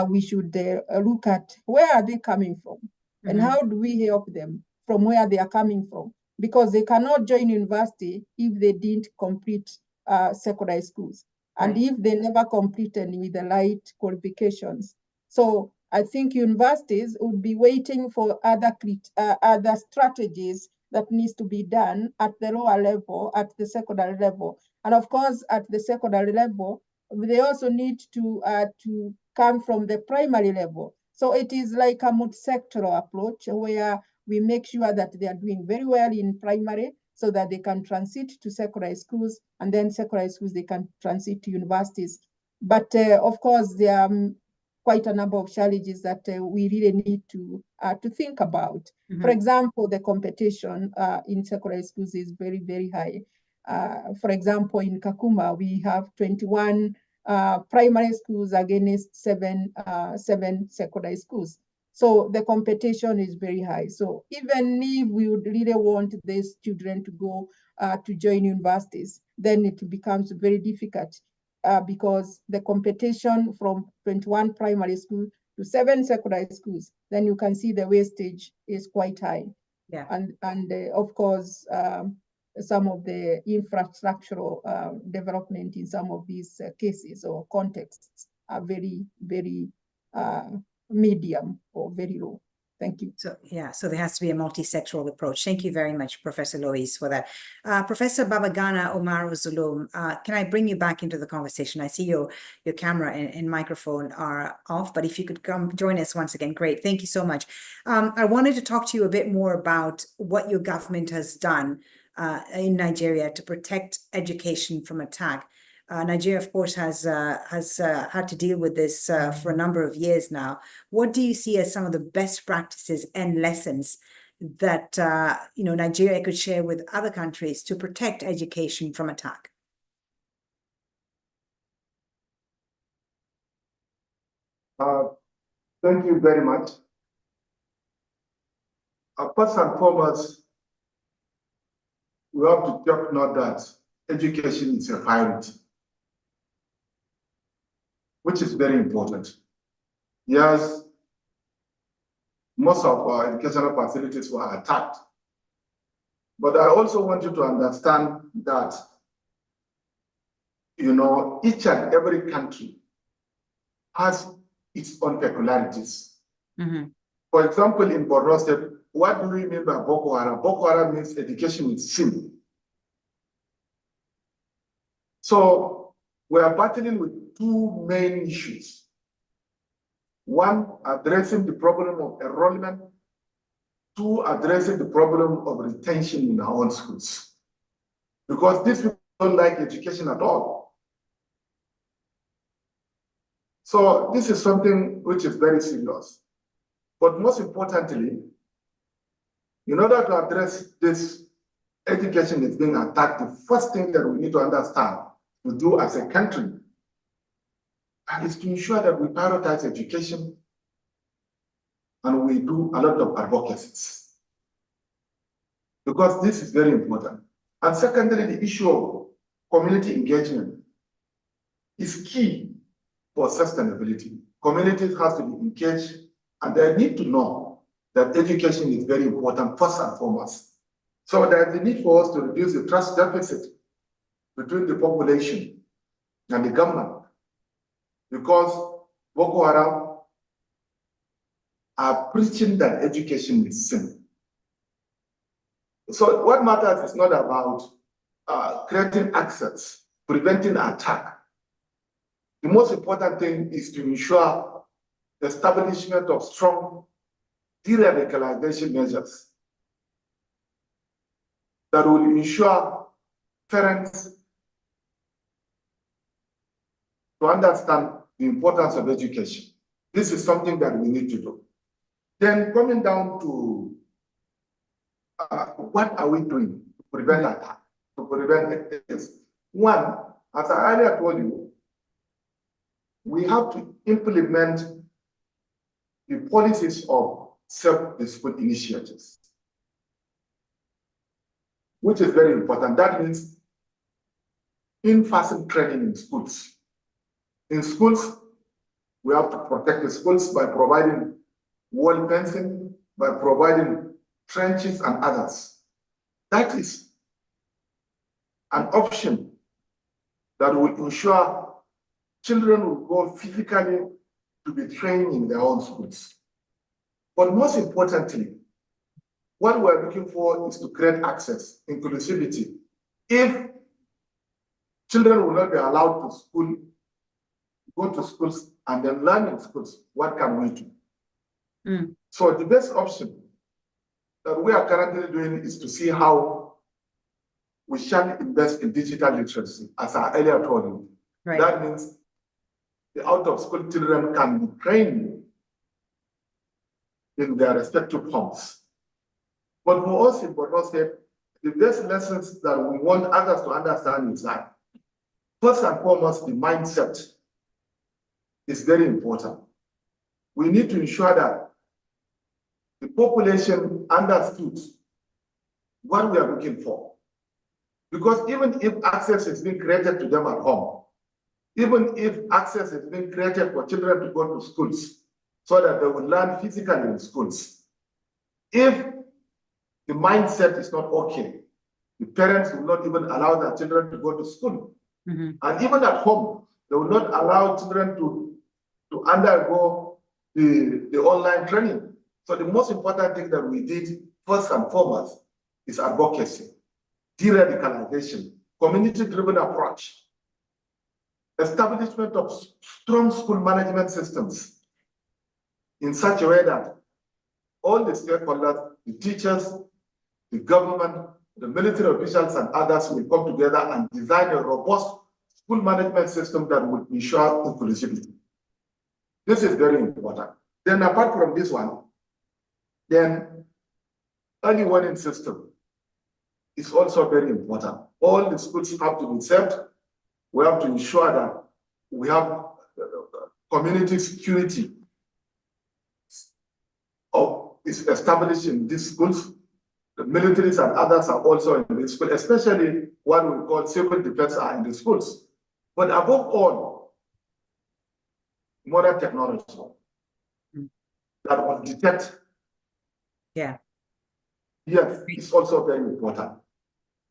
we should look at where are they coming from and how do we help them from where they are coming from, because they cannot join university if they didn't complete secondary schools, and if they never completed with the right qualifications. So I think universities would be waiting for other strategies that needs to be done at the lower level, at the secondary level. And of course, at the secondary level, they also need to come from the primary level. So it is like a multi-sectoral approach where we make sure that they are doing very well in primary so that they can transit to secondary schools, and then secondary schools, they can transit to universities. But of course, there are quite a number of challenges that we really need to think about. Mm-hmm. For example, the competition in secondary schools is very, very high. For example, in Kakuma, we have 21 primary schools against seven secondary schools. So the competition is very high. So even if we would really want these children to go to join universities, then it becomes very difficult because the competition from 21 primary schools to 7 secondary schools, then you can see the wastage is quite high. Yeah. And of course, some of the infrastructural development in some of these cases or contexts are very, very medium or very low. Thank you. So, yeah, so there has to be a multi-sectoral approach. Thank you very much, Professor Lois, for that. Professor Babagana Omaro Zulum, can I bring you back into the conversation? I see your camera and microphone are off, but if you could come join us once again, great. Thank you so much. I wanted to talk to you a bit more about what your government has done in Nigeria to protect education from attack. Nigeria, of course, has had to deal with this for a number of years now. What do you see as some of the best practices and lessons that Nigeria could share with other countries to protect education from attack? Thank you very much. First and foremost, we have to take note that education is a priority, which is very important. Yes, most of our educational facilities were attacked. But I also want you to understand that, each and every country has its own peculiarities. Mm-hmm. For example, in Borno State, what do we mean by Boko Haram? Boko Haram means education is sin. So we are battling with two main issues. One, addressing the problem of enrollment. Two, addressing the problem of retention in our own schools. Because these people don't like education at all. So this is something which is very serious. But most importantly, in order to address this education is being attacked, the first thing that we need to understand to do as a country is to ensure that we prioritize education and we do a lot of advocacies. Because this is very important. And secondly, the issue of community engagement is key for sustainability. Communities have to be engaged and they need to know that education is very important first and foremost. So there's the need for us to reduce the trust deficit between the population and the government, because Boko Haram are preaching that education is sin. So what matters is not about creating access, preventing attack. The most important thing is to ensure the establishment of strong de-radicalization measures that will ensure parents to understand the importance of education. This is something that we need to do. Then coming down to what are we doing to prevent attack, to prevent this? One, as I earlier told you, we have to implement the policies of self-discipline initiatives, which is very important. That means in-person training in schools. In schools, we have to protect the schools by providing wall fencing, by providing trenches and others. That is an option that will ensure children will go physically to be trained in their own schools. But most importantly, what we're looking for is to create access, inclusivity. If children will not be allowed to school, go to schools and then learn in schools, what can we do? So the best option that we are currently doing is to see how we shall invest in digital literacy, as I earlier told you. Right. That means the out-of-school children can be trained in their respective homes. But for us in Borno State, the best lessons that we want others to understand is that, first and foremost, the mindset is very important. We need to ensure that the population understood what we are looking for. Because even if access is being created to them at home, even if access is being created for children to go to schools so that they will learn physically in schools, if the mindset is not okay, the parents will not even allow their children to go to school. Mm-hmm. And even at home, they will not allow children to undergo the online training. So the most important thing that we did, first and foremost, is advocacy, de-radicalization, community-driven approach, establishment of strong school management systems in such a way that all the stakeholders, the teachers, the government, the military officials and others will come together and design a robust school management system that will ensure inclusivity. This is very important. Then apart from this one, then early warning system is also very important. All the schools have to be safe. We have to ensure that we have community security is established in these schools. The militaries and others are also in the school, especially what we call civil defense are in the schools. But above all, modern technology that will detect. Yeah. Yes, it's also very important.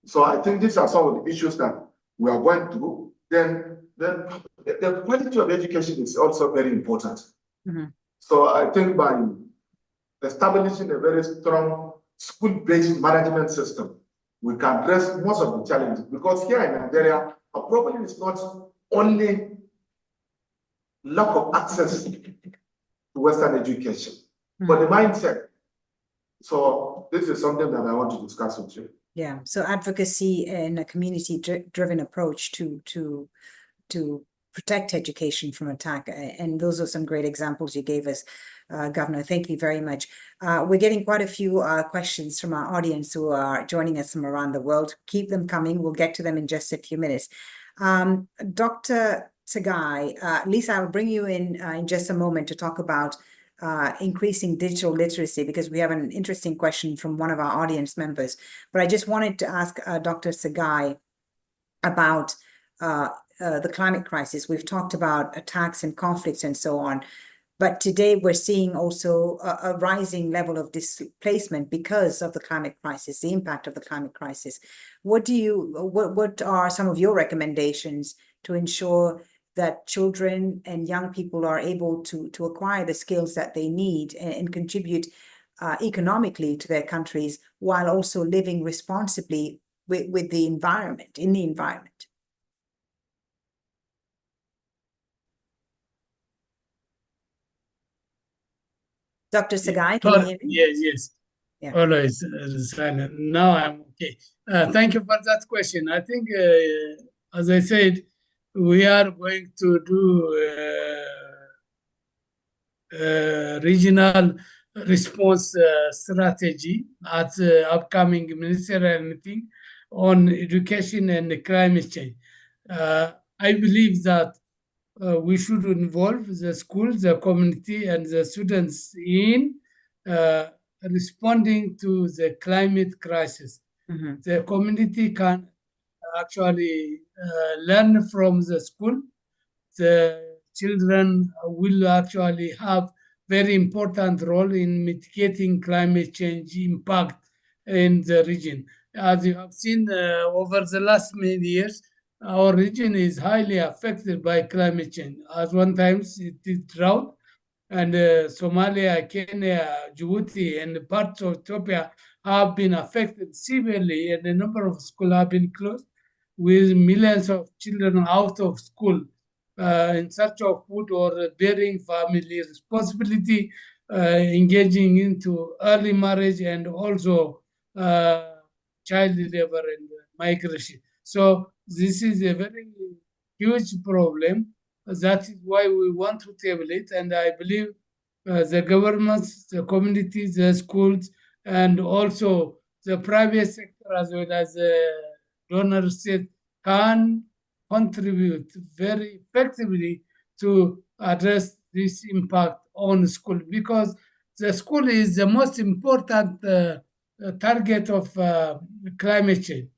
So I think these are some of the issues that we are going through. Then the quality of education is also very important. Mm-hmm. So I think by establishing a very strong school-based management system, we can address most of the challenges. Because here in Nigeria, our problem is not only lack of access to Western education, but the mindset. So this is something that I want to discuss with you. Yeah. So advocacy and a community-driven approach to protect education from attack. And those are some great examples you gave us, Governor. Thank you very much. We're getting quite a few questions from our audience who are joining us from around the world. Keep them coming. We'll get to them in just a few minutes. Dr. Tsegai, Lisa, I'll bring you in just a moment to talk about increasing digital literacy, because we have an interesting question from one of our audience members. But I just wanted to ask Dr. Tsegai about the climate crisis. We've talked about attacks and conflicts and so on. But today we're seeing also a rising level of displacement because of the climate crisis, the impact of the climate crisis. What are some of your recommendations to ensure that children and young people are able to acquire the skills that they need and contribute economically to their countries while also living responsibly with the environment, in the environment? Dr. Tsegai, can you hear me? Yes. Yeah. Always silent. Now I'm okay. Thank you for that question. I think, as I said, we are going to do regional response strategy at upcoming ministerial meeting on education and climate change. I believe that we should involve the schools, the community, and the students in responding to the climate crisis. Mm-hmm. The community can actually learn from the school. The children will actually have very important role in mitigating climate change impact in the region. As you have seen over the last many years, our region is highly affected by climate change. At one time, it is drought, and Somalia, Kenya, Djibouti, and parts of Ethiopia have been affected severely, and a number of schools have been closed, with millions of children out of school in search of food or bearing family responsibility engaging into early marriage and also child labor and migration. So this is a very huge problem. That is why we want to table it, and I believe the governments, the communities, the schools, and also the private sector as well as the donor state can contribute very effectively to address this impact on school, because the school is the most important target of climate change.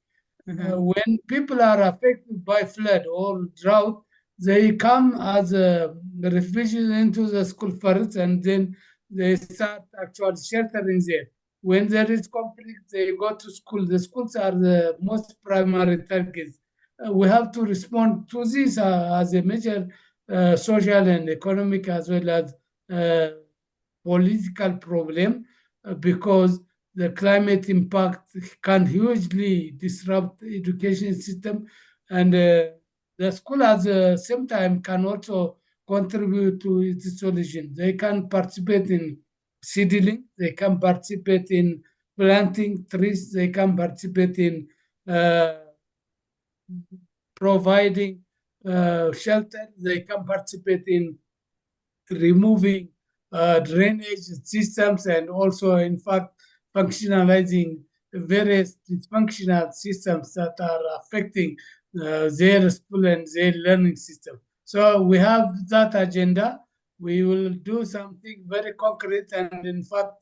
When people are affected by flood or drought, they come as refugees into the school first, and then they start actually sheltering there. When there is conflict, they go to school. The schools are the most primary targets. We have to respond to this as a major social and economic as well as political problem, because the climate impact can hugely disrupt the education system, and the school at the same time can also contribute to its solution. They can participate in seedling, they can participate in planting trees, they can participate in providing shelter, they can participate in removing drainage systems, and also, in fact, functionalizing various dysfunctional systems that are affecting their school and their learning system. So we have that agenda. We will do something very concrete, and in fact,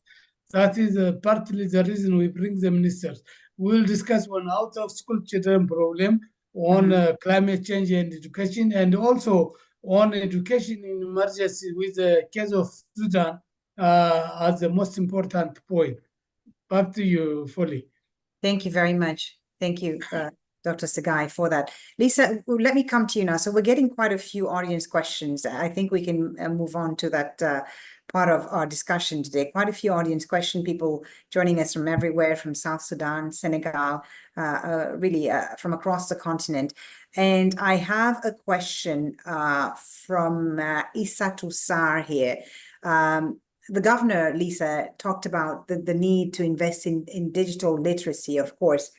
that is partly the reason we bring the ministers. We'll discuss on out of school children problem, on climate change and education, and also on education in emergency with the case of Sudan as the most important point. Back to you, Foley. Thank you very much. Thank you, Dr. Sagai, for that. Lisa, let me come to you now. So we're getting quite a few audience questions. I think we can move on to that part of our discussion today. Quite a few audience questions, people joining us from everywhere, from South Sudan, Senegal, really from across the continent. And I have a question from Isatu Sar here. The governor, Lisa, talked about the need to invest in digital literacy, of course,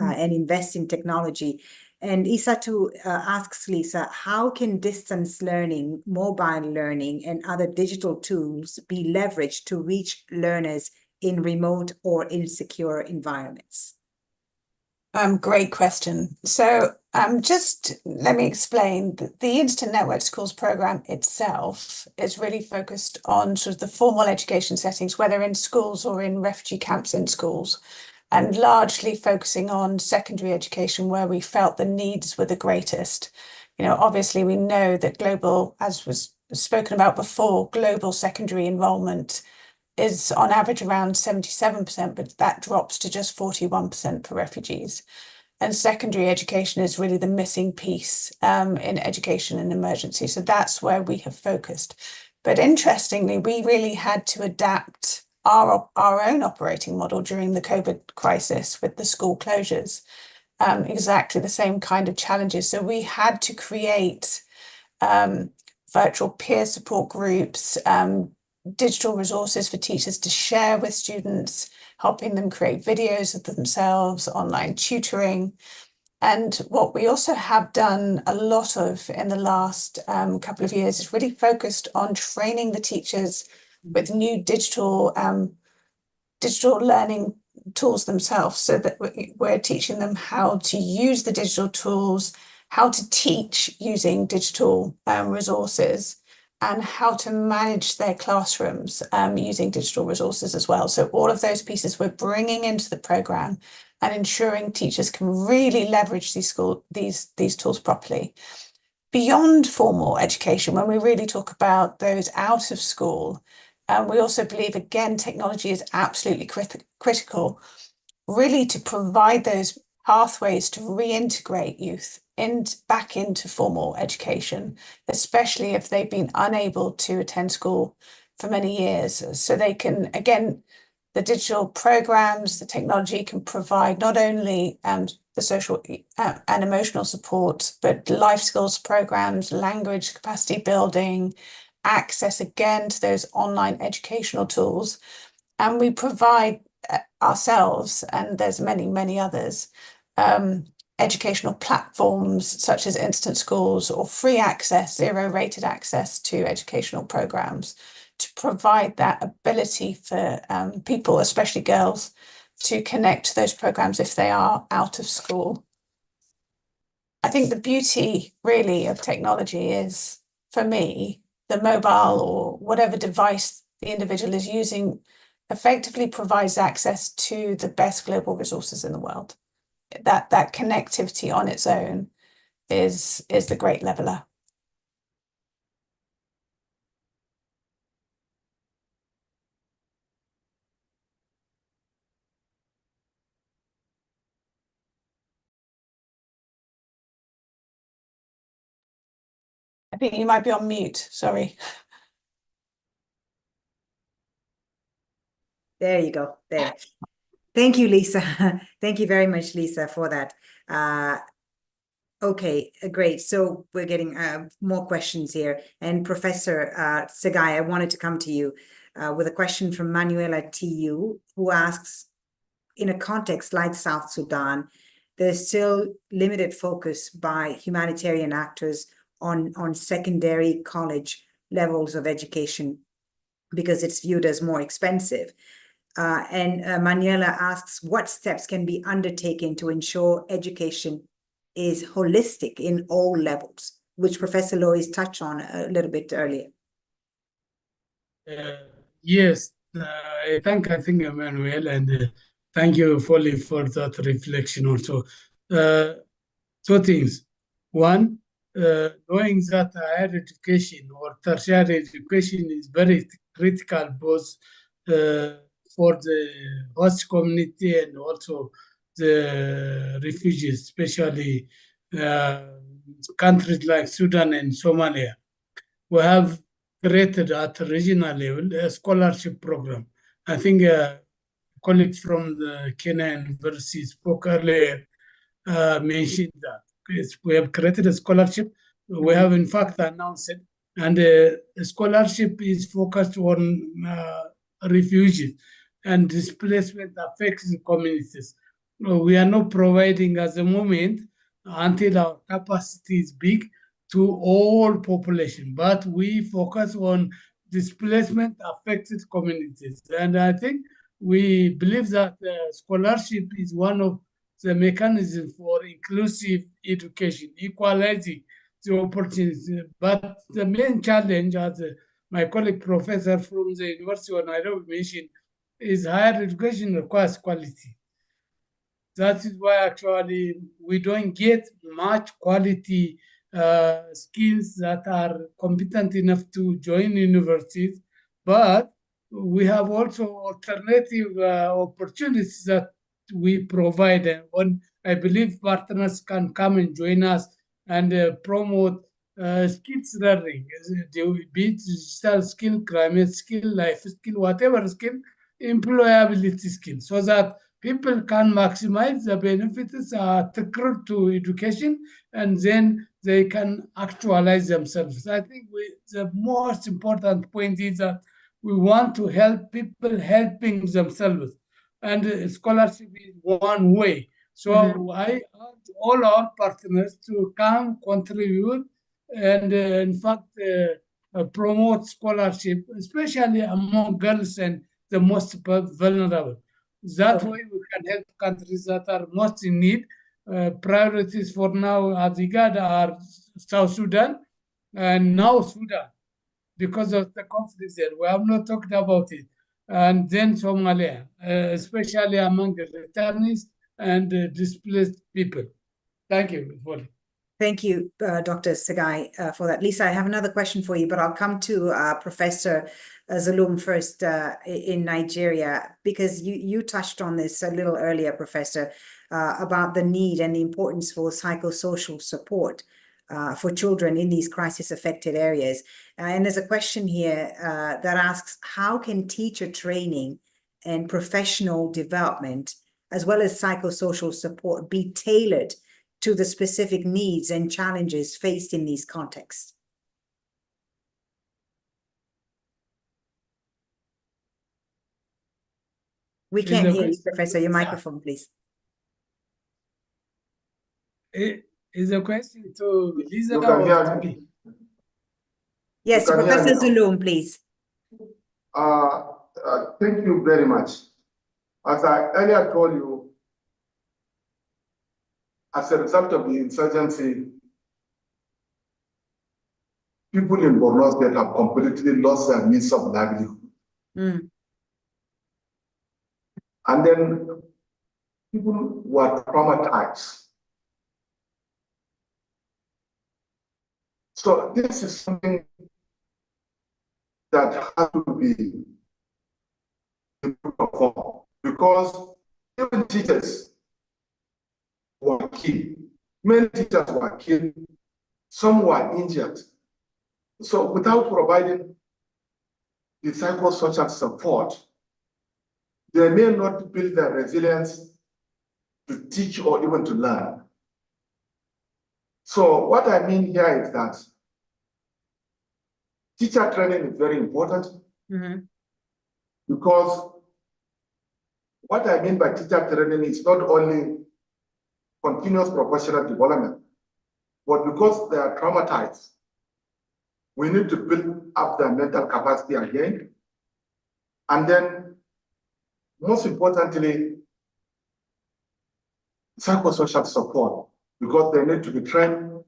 and invest in technology. And Isatu asks Lisa, how can distance learning, mobile learning, and other digital tools be leveraged to reach learners in remote or insecure environments? Great question. So just let me explain that the Internet Network Schools program itself is really focused on sort of the formal education settings, whether in schools or in refugee camps in schools, and largely focusing on secondary education where we felt the needs were the greatest. Obviously we know that global, as was spoken about before, global secondary enrollment is on average around 77%, but that drops to just 41% for refugees. And secondary education is really the missing piece in education in emergency. So that's where we have focused. But interestingly, we really had to adapt our own operating model during the COVID crisis with the school closures, exactly the same kind of challenges. So we had to create virtual peer support groups, digital resources for teachers to share with students, helping them create videos of themselves, online tutoring. And what we also have done a lot of in the last couple of years is really focused on training the teachers with new digital learning tools themselves, so that we're teaching them how to use the digital tools, how to teach using digital resources, and how to manage their classrooms using digital resources as well. So all of those pieces we're bringing into the program and ensuring teachers can really leverage these tools properly. Beyond formal education, when we really talk about those out of school, we also believe, again, technology is absolutely critical, really to provide those pathways to reintegrate youth back into formal education, especially if they've been unable to attend school for many years. So they can, again, the digital programs, the technology can provide not only the social and emotional support, but life skills programs, language capacity building, access again to those online educational tools. And we provide ourselves, and there's many, many others, educational platforms such as instant schools or free access, zero-rated access to educational programs to provide that ability for people, especially girls, to connect to those programs if they are out of school. I think the beauty really of technology is, for me, the mobile or whatever device the individual is using effectively provides access to the best global resources in the world. That connectivity on its own is the great leveler. I think you might be on mute, sorry. There you go. There. Thank you, Lisa. Thank you very much, Lisa, for that. Okay, great. So we're getting more questions here. And Professor Segai, I wanted to come to you with a question from Manuela TU, who asks, in a context like South Sudan, there's still limited focus by humanitarian actors on secondary college levels of education because it's viewed as more expensive. Manuela asks, what steps can be undertaken to ensure education is holistic in all levels, which Professor Lois touched on a little bit earlier. Yes, I think Emmanuel, and thank you, Foley, for that reflection also. Two things. One, knowing that higher education or tertiary education is very critical both for the host community and also the refugees, especially countries like Sudan and Somalia. We have created at regional level a scholarship program. I think a colleague from the Kenya University spoke earlier, mentioned that. We have created a scholarship. We have in fact announced it, and the scholarship is focused on refugees and displacement affects the communities. We are not providing at the moment until our capacity is big to all population, but we focus on displacement affected communities. And I think we believe that scholarship is one of the mechanism for inclusive education, equalizing the opportunities. But the main challenge, as my colleague professor from the University of Nairobi mentioned, is higher education requires quality. That is why actually we don't get much quality skills that are competent enough to join universities, but we have also alternative opportunities that we provide. And when I believe partners can come and join us and promote skills learning, be it digital skill, climate skill, life skill, whatever skill, employability skill, so that people can maximize the benefits accrued to education, and then they can actualize themselves. I think the most important point is that we want to help people helping themselves, and scholarship is one way. So I urge all our partners to come contribute and in fact promote scholarship, especially among girls and the most vulnerable. That way we can help countries that are most in need. Priorities for now as regard are South Sudan and now Sudan because of the conflict there. We have not talked about it. And then Somalia, especially among the returnees and displaced people. Thank you. Thank you, Dr. Segai, for that. Lisa, I have another question for you, but I'll come to Professor Zalum first in Nigeria, because you touched on this a little earlier, Professor, about the need and the importance for psychosocial support for children in these crisis-affected areas. And there's a question here that asks, how can teacher training and professional development, as well as psychosocial support, be tailored to the specific needs and challenges faced in these contexts? We Is can't the hear you, question- Professor. Your microphone, please. Is the question to Lisa You can or hear to me. me? Yes, can hear Professor me now. Zulum, please. Thank you very much. As I earlier told you, as a result of the insurgency, people in Borno State have completely lost their means of livelihood. Mm. And then people were traumatized. So this is something that has to be improved upon, because even teachers were killed. Many teachers were killed. Some were injured. So without providing the psychosocial support, they may not build their resilience to teach or even to learn. So what I mean here is that teacher training is very important, because what I mean by teacher training is not only continuous professional development, but because they are traumatized, we need to build up their mental capacity again. And then, most importantly, psychosocial support, because they need to be trained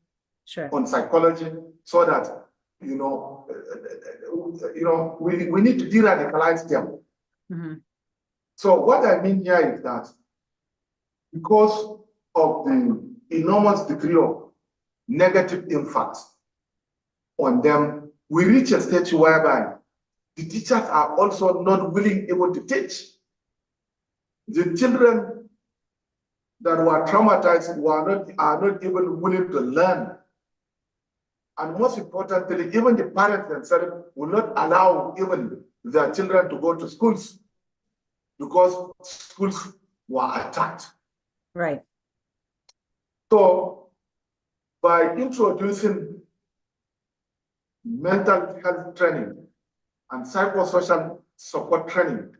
on psychology, so that we need to de-radicalize them. So what I mean here is that because of the enormous degree of negative impact on them, we reach a stage whereby the teachers are also not able to teach. The children that were traumatized are not even willing to learn. And most importantly, even the parents themselves will not allow even their children to go to schools, because schools were attacked. Right. So by introducing mental health training and psychosocial support training,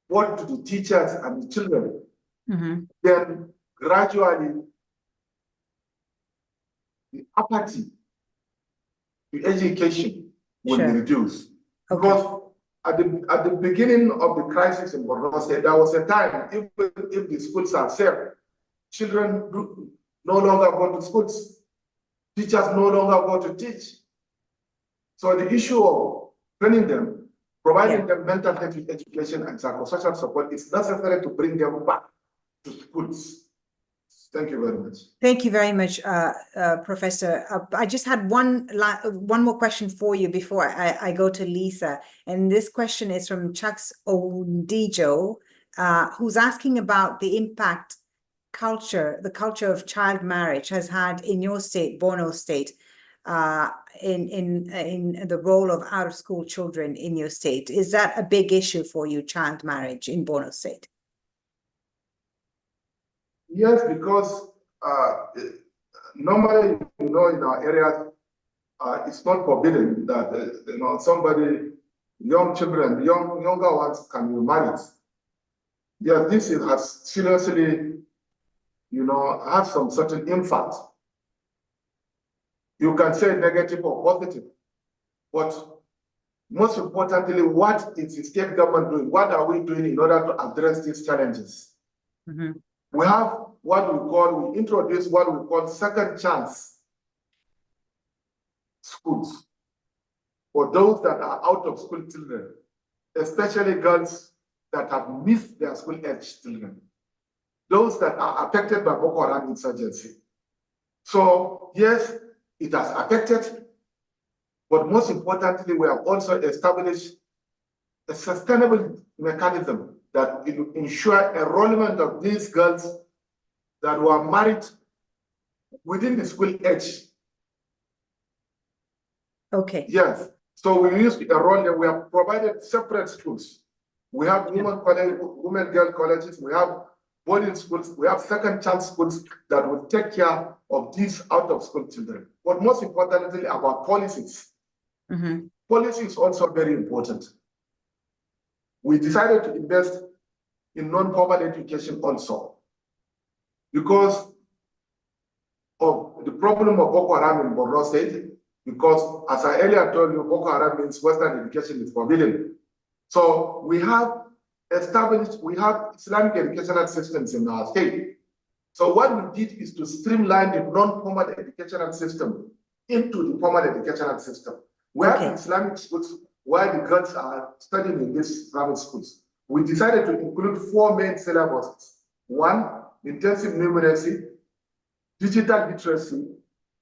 both to the teachers and the children, then gradually the apathy to education will be reduced. Because at the beginning of the crisis in Borno State, there was a time, if the schools are safe, children no longer go to schools, teachers no longer go to teach. So the issue of training them, providing them mental health education and psychosocial support is necessary to bring them back to schools. Thank you very much. Thank you very much, Professor. I just had one more question for you before I go to Lisa. And this question is from Chucks Ondijo, who's asking about the impact the culture of child marriage has had in your state, Borno State, in the role of out-of-school children in your state. Is that a big issue for you, child marriage in Borno State? Yes, because normally, in our areas, it's not forbidden that somebody, younger ones can be married. Yes, this has seriously, have some certain impact. You can say negative or positive, but most importantly, what is the state government doing? What are we doing in order to address these challenges? We have we introduce what we call second chance schools for those that are out of school children, especially girls that have missed their school age children, those that are affected by Boko Haram insurgency. So yes, it has affected, but most importantly, we have also established a sustainable mechanism that will ensure enrollment of these girls that were married within the school age. Okay. Yes. So we used to enroll them. We have provided separate schools. We have women-girl colleges. We have boarding schools. We have second chance schools that will take care of these out-of-school children. But most importantly, about policies. Policy is also very important. We decided to invest in non-formal education also, because of the problem of Boko Haram in Borno State, because as I earlier told you, Boko Haram means Western education is forbidden. So we have Islamic educational systems in our state. So what we did is to streamline the non-formal educational system into the formal educational system. We have Islamic schools where the girls are studying in these Islamic schools. We decided to include 4 main syllabuses. 1, intensive numeracy, digital literacy,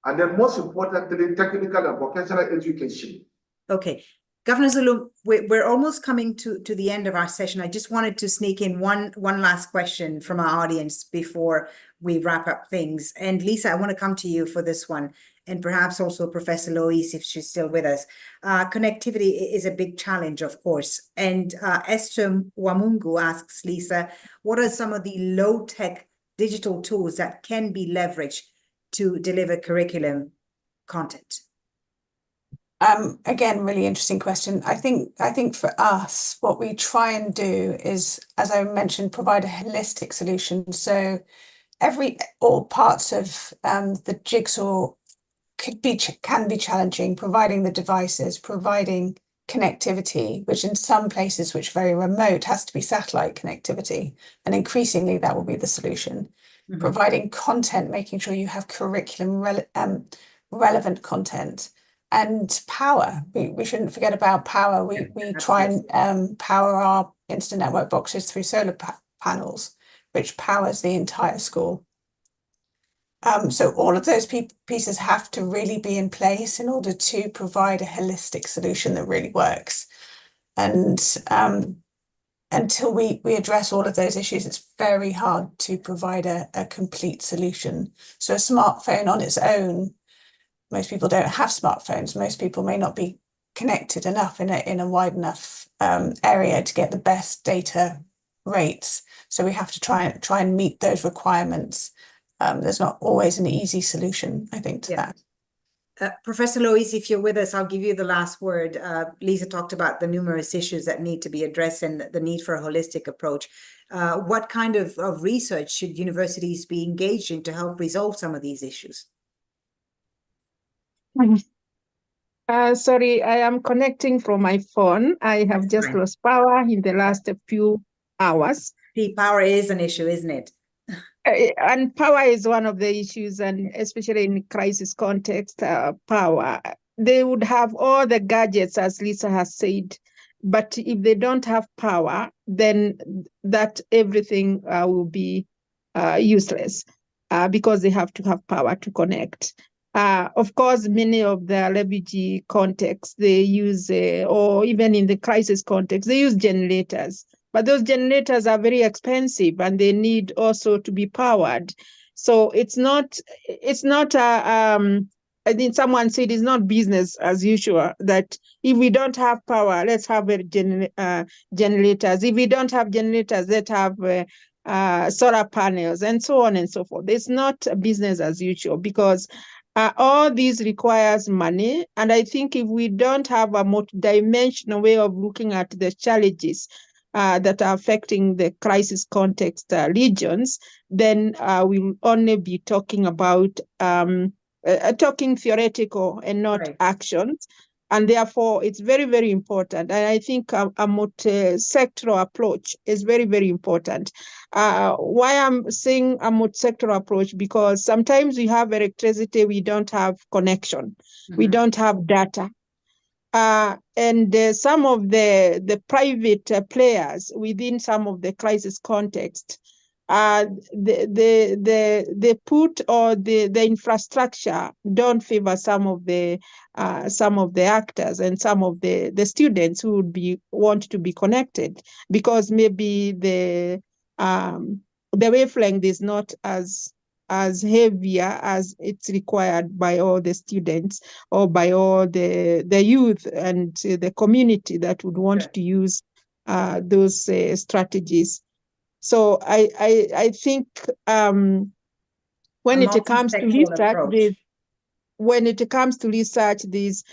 and then most importantly, technical and vocational education. Okay. Governor Zulu, we're almost coming to the end of our session. I just wanted to sneak in one last question from our audience before we wrap up things. And Lisa, I want to come to you for this one, and perhaps also Professor Lois, if she's still with us. Connectivity is a big challenge, of course. And Esther Wamungu asks Lisa, what are some of the low-tech digital tools that can be leveraged to deliver curriculum content? Again, really interesting question. I think for us, what we try and do is, as I mentioned, provide a holistic solution. So all parts of the jigsaw can be challenging, providing the devices, providing connectivity, which in some places which are very remote has to be satellite connectivity, and increasingly that will be the solution. Mm-hmm. Providing content, making sure you have curriculum relevant content. And power, we shouldn't forget about power. We try and power our internet network boxes through solar panels, which powers the entire school. So all of those pieces have to really be in place in order to provide a holistic solution that really works. And until we address all of those issues, it's very hard to provide a complete solution. So a smartphone on its own, most people don't have smartphones. Most people may not be connected enough in a wide enough area to get the best data rates. So we have to try and meet those requirements. There's not always an easy solution, I think, to that. Professor Lois, if you're with us, I'll give you the last word. Lisa talked about the numerous issues that need to be addressed and the need for a holistic approach. What kind of research should universities be engaged in to help resolve some of these issues? Sorry, I am connecting from my phone. I have just lost power in the last few hours. Power is an issue, isn't it? And power is one of the issues, and especially in crisis context, power. They would have all the gadgets, as Lisa has said, but if they don't have power, then that everything will be useless because they have to have power to connect. Of course, many of the refugee contexts, they use, or even in the crisis context, they use generators. But those generators are very expensive and they need also to be powered. So it's not I think someone said it's not business as usual, that if we don't have power, let's have generators. If we don't have generators, let's have solar panels and so on and so forth. It's not business as usual because all these requires money. And I think if we don't have a multidimensional way of looking at the challenges that are affecting the crisis context regions, then we'll only be talking about talking theoretical and not actions. And therefore, it's very, very important. And I think a multi-sectoral approach is very, very important. Why I'm saying a multi-sectoral approach, because sometimes we have electricity, we don't have connection, we don't have data. And some of the private players within some of the crisis context, the put or the infrastructure don't favor some of the actors and some of the students who would want to be connected, because maybe the wavelength is not as heavier as it's required by all the students or by all the youth and the community that would want to use those strategies. So I think when it comes to research, there's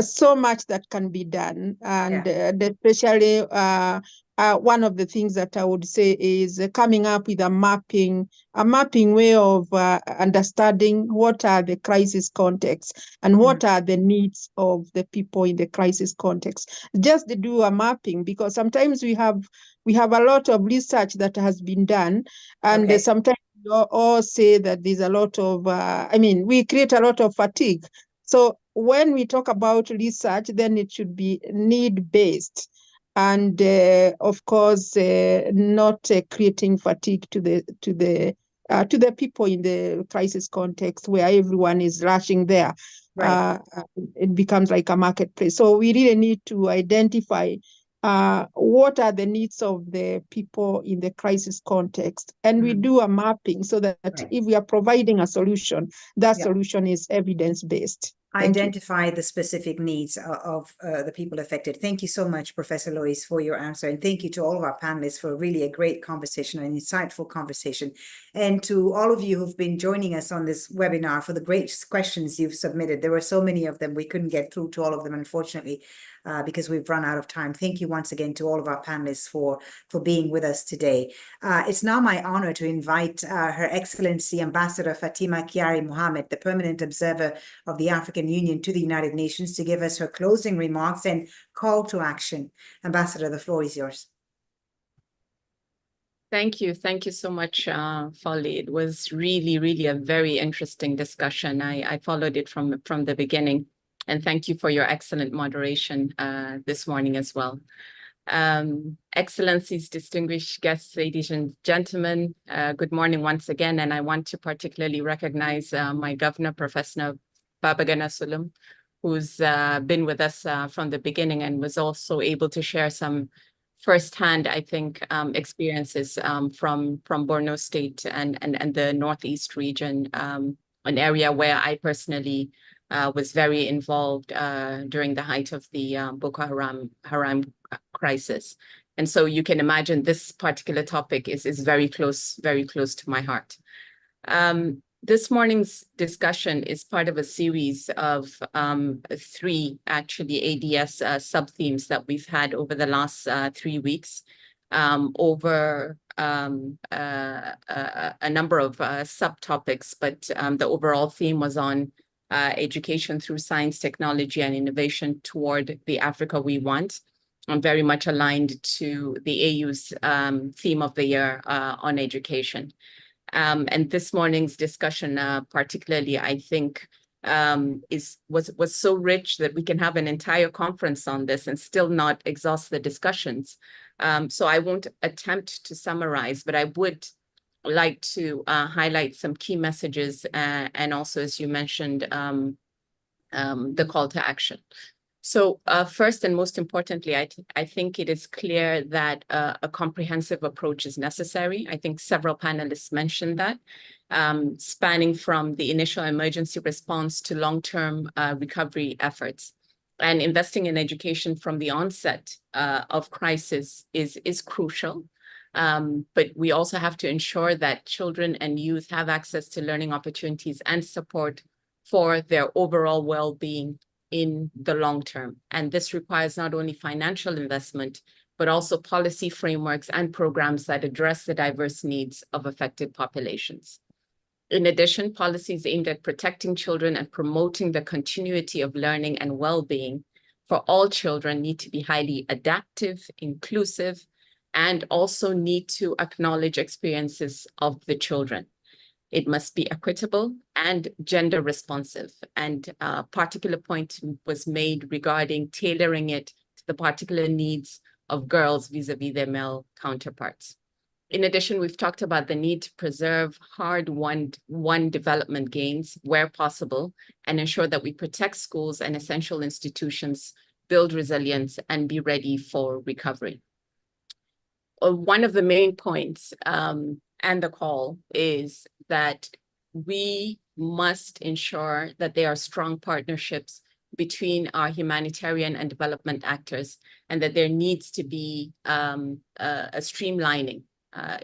so much that can be done, and especially one of the things that I would say is coming up with a mapping way of understanding what are the crisis contexts and what are the needs of the people in the crisis context. Just to do a mapping, because sometimes we have a lot of research that has been done, and sometimes we all say that there's a lot of, we create a lot of fatigue. So when we talk about research, then it should be need-based. And of course, not creating fatigue to the people in the crisis context where everyone is rushing there. Right. It becomes like a marketplace. So we really need to identify what are the needs of the people in the crisis context, and we do a mapping so that if we are providing a solution, that solution is evidence-based. Identify the specific needs of the people affected. Thank you so much, Professor Lois, for your answer. And thank you to all of our panelists for really a great conversation, an insightful conversation. And to all of you who've been joining us on this webinar for the great questions you've submitted. There were so many of them, we couldn't get through to all of them, unfortunately, because we've run out of time. Thank you once again to all of our panelists for being with us today. It's now my honor to invite Her Excellency Ambassador Fatima Kiari Mohammed, the Permanent Observer of the African Union to the United Nations, to give us her closing remarks and call to action. Ambassador, the floor is yours. Thank you. Thank you so much, Folly. It was really, really a very interesting discussion. I followed it from the beginning. And thank you for your excellent moderation this morning as well. Excellencies, distinguished guests, ladies and gentlemen, good morning once again. And I want to particularly recognize my governor, Professor Babagana Sulum, who's been with us from the beginning and was also able to share some firsthand, I think, experiences from Borno State and the Northeast region, an area where I personally was very involved during the height of the Boko Haram crisis. And so you can imagine this particular topic is very close to my heart. This morning's discussion is part of a series of 3 actually ADS sub-themes that we've had over the last 3 weeks over a number of subtopics, but the overall theme was on education through science, technology, and innovation toward the Africa we want. I'm very much aligned to the AU's theme of the year on education. And this morning's discussion, particularly, I think, was so rich that we can have an entire conference on this and still not exhaust the discussions. So I won't attempt to summarize, but I would like to highlight some key messages and also, as you mentioned, the call to action. So first and most importantly, I think it is clear that a comprehensive approach is necessary. I think several panelists mentioned that, spanning from the initial emergency response to long-term recovery efforts. And investing in education from the onset of crisis is crucial. But we also have to ensure that children and youth have access to learning opportunities and support for their overall well-being in the long term. And this requires not only financial investment, but also policy frameworks and programs that address the diverse needs of affected populations. In addition, policies aimed at protecting children and promoting the continuity of learning and well-being for all children need to be highly adaptive, inclusive, and also need to acknowledge experiences of the children. It must be equitable and gender responsive. And a particular point was made regarding tailoring it to the particular needs of girls vis-a-vis their male counterparts. In addition, we've talked about the need to preserve hard-won development gains where possible and ensure that we protect schools and essential institutions, build resilience, and be ready for recovery. One of the main points and the call is that we must ensure that there are strong partnerships between our humanitarian and development actors, and that there needs to be a streamlining,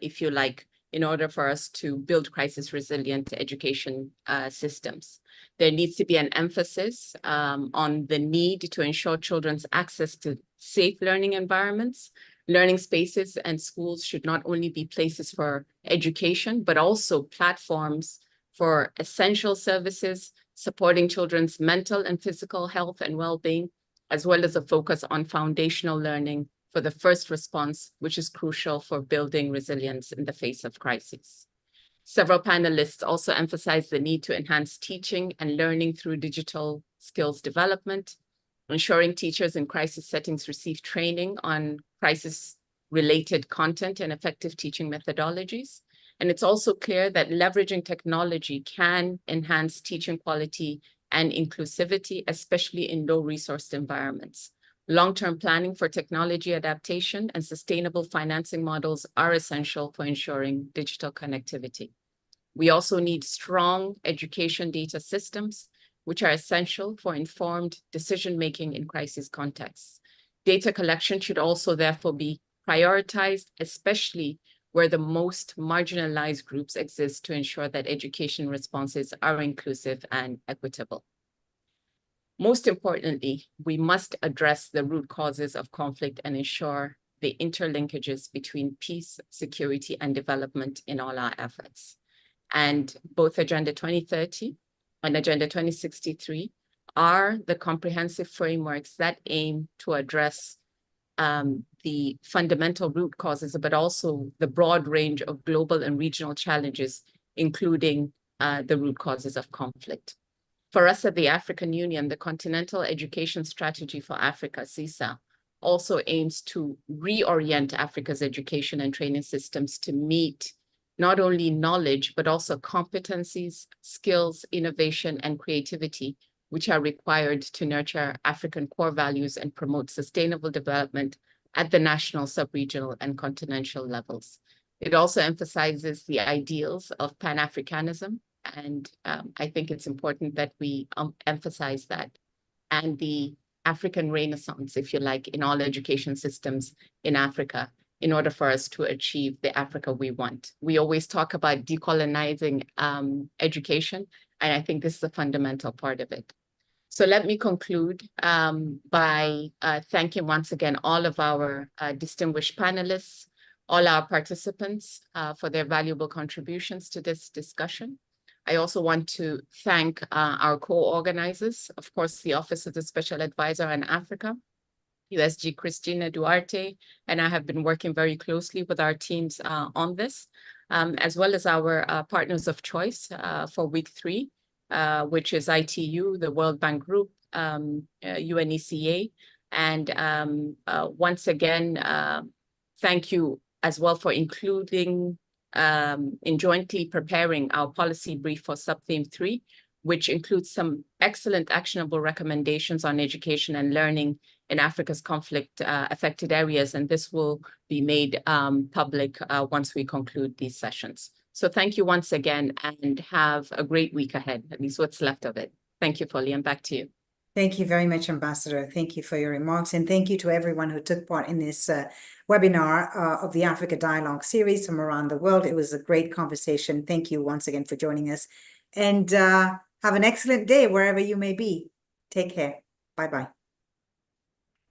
if you like, in order for us to build crisis-resilient education systems. There needs to be an emphasis on the need to ensure children's access to safe learning environments, Learning spaces and schools should not only be places for education, but also platforms for essential services, supporting children's mental and physical health and well-being, as well as a focus on foundational learning for the first response, which is crucial for building resilience in the face of crises. Several panelists also emphasized the need to enhance teaching and learning through digital skills development, ensuring teachers in crisis settings receive training on crisis-related content and effective teaching methodologies. And it's also clear that leveraging technology can enhance teaching quality and inclusivity, especially in low-resourced environments. Long-term planning for technology adaptation and sustainable financing models are essential for ensuring digital connectivity. We also need strong education data systems, which are essential for informed decision-making in crisis contexts. Data collection should also therefore be prioritized, especially where the most marginalized groups exist, to ensure that education responses are inclusive and equitable. Most importantly, we must address the root causes of conflict and ensure the interlinkages between peace, security, and development in all our efforts. And both Agenda 2030 and Agenda 2063 are the comprehensive frameworks that aim to address the fundamental root causes, but also the broad range of global and regional challenges, including the root causes of conflict. For us at the African Union, the Continental Education Strategy for Africa, CESA, also aims to reorient Africa's education and training systems to meet not only knowledge, but also competencies, skills, innovation, and creativity, which are required to nurture African core values and promote sustainable development at the national, sub-regional, and continental levels. It also emphasizes the ideals of Pan-Africanism, and I think it's important that we emphasize that, and the African Renaissance, if you like, in all education systems in Africa, in order for us to achieve the Africa we want. We always talk about decolonizing education, and I think this is a fundamental part of it. So let me conclude by thanking once again all of our distinguished panelists, all our participants for their valuable contributions to this discussion. I also want to thank our co-organizers, of course, the Office of the Special Advisor on Africa, USG Cristina Duarte, and I have been working very closely with our teams on this, as well as our partners of choice for week 3, which is ITU, the World Bank Group, UNECA. And once again, thank you as well for including in jointly preparing our policy brief for sub-theme 3, which includes some excellent actionable recommendations on education and learning in Africa's conflict affected areas. And this will be made public once we conclude these sessions. So thank you once again, and have a great week ahead, at least what's left of it. Thank you, Folly, and back to you. Thank you very much, Ambassador. Thank you for your remarks, and thank you to everyone who took part in this webinar of the Africa Dialogue series from around the world. It was a great conversation. Thank you once again for joining us, and have an excellent day wherever you may be. Take care. Bye-bye.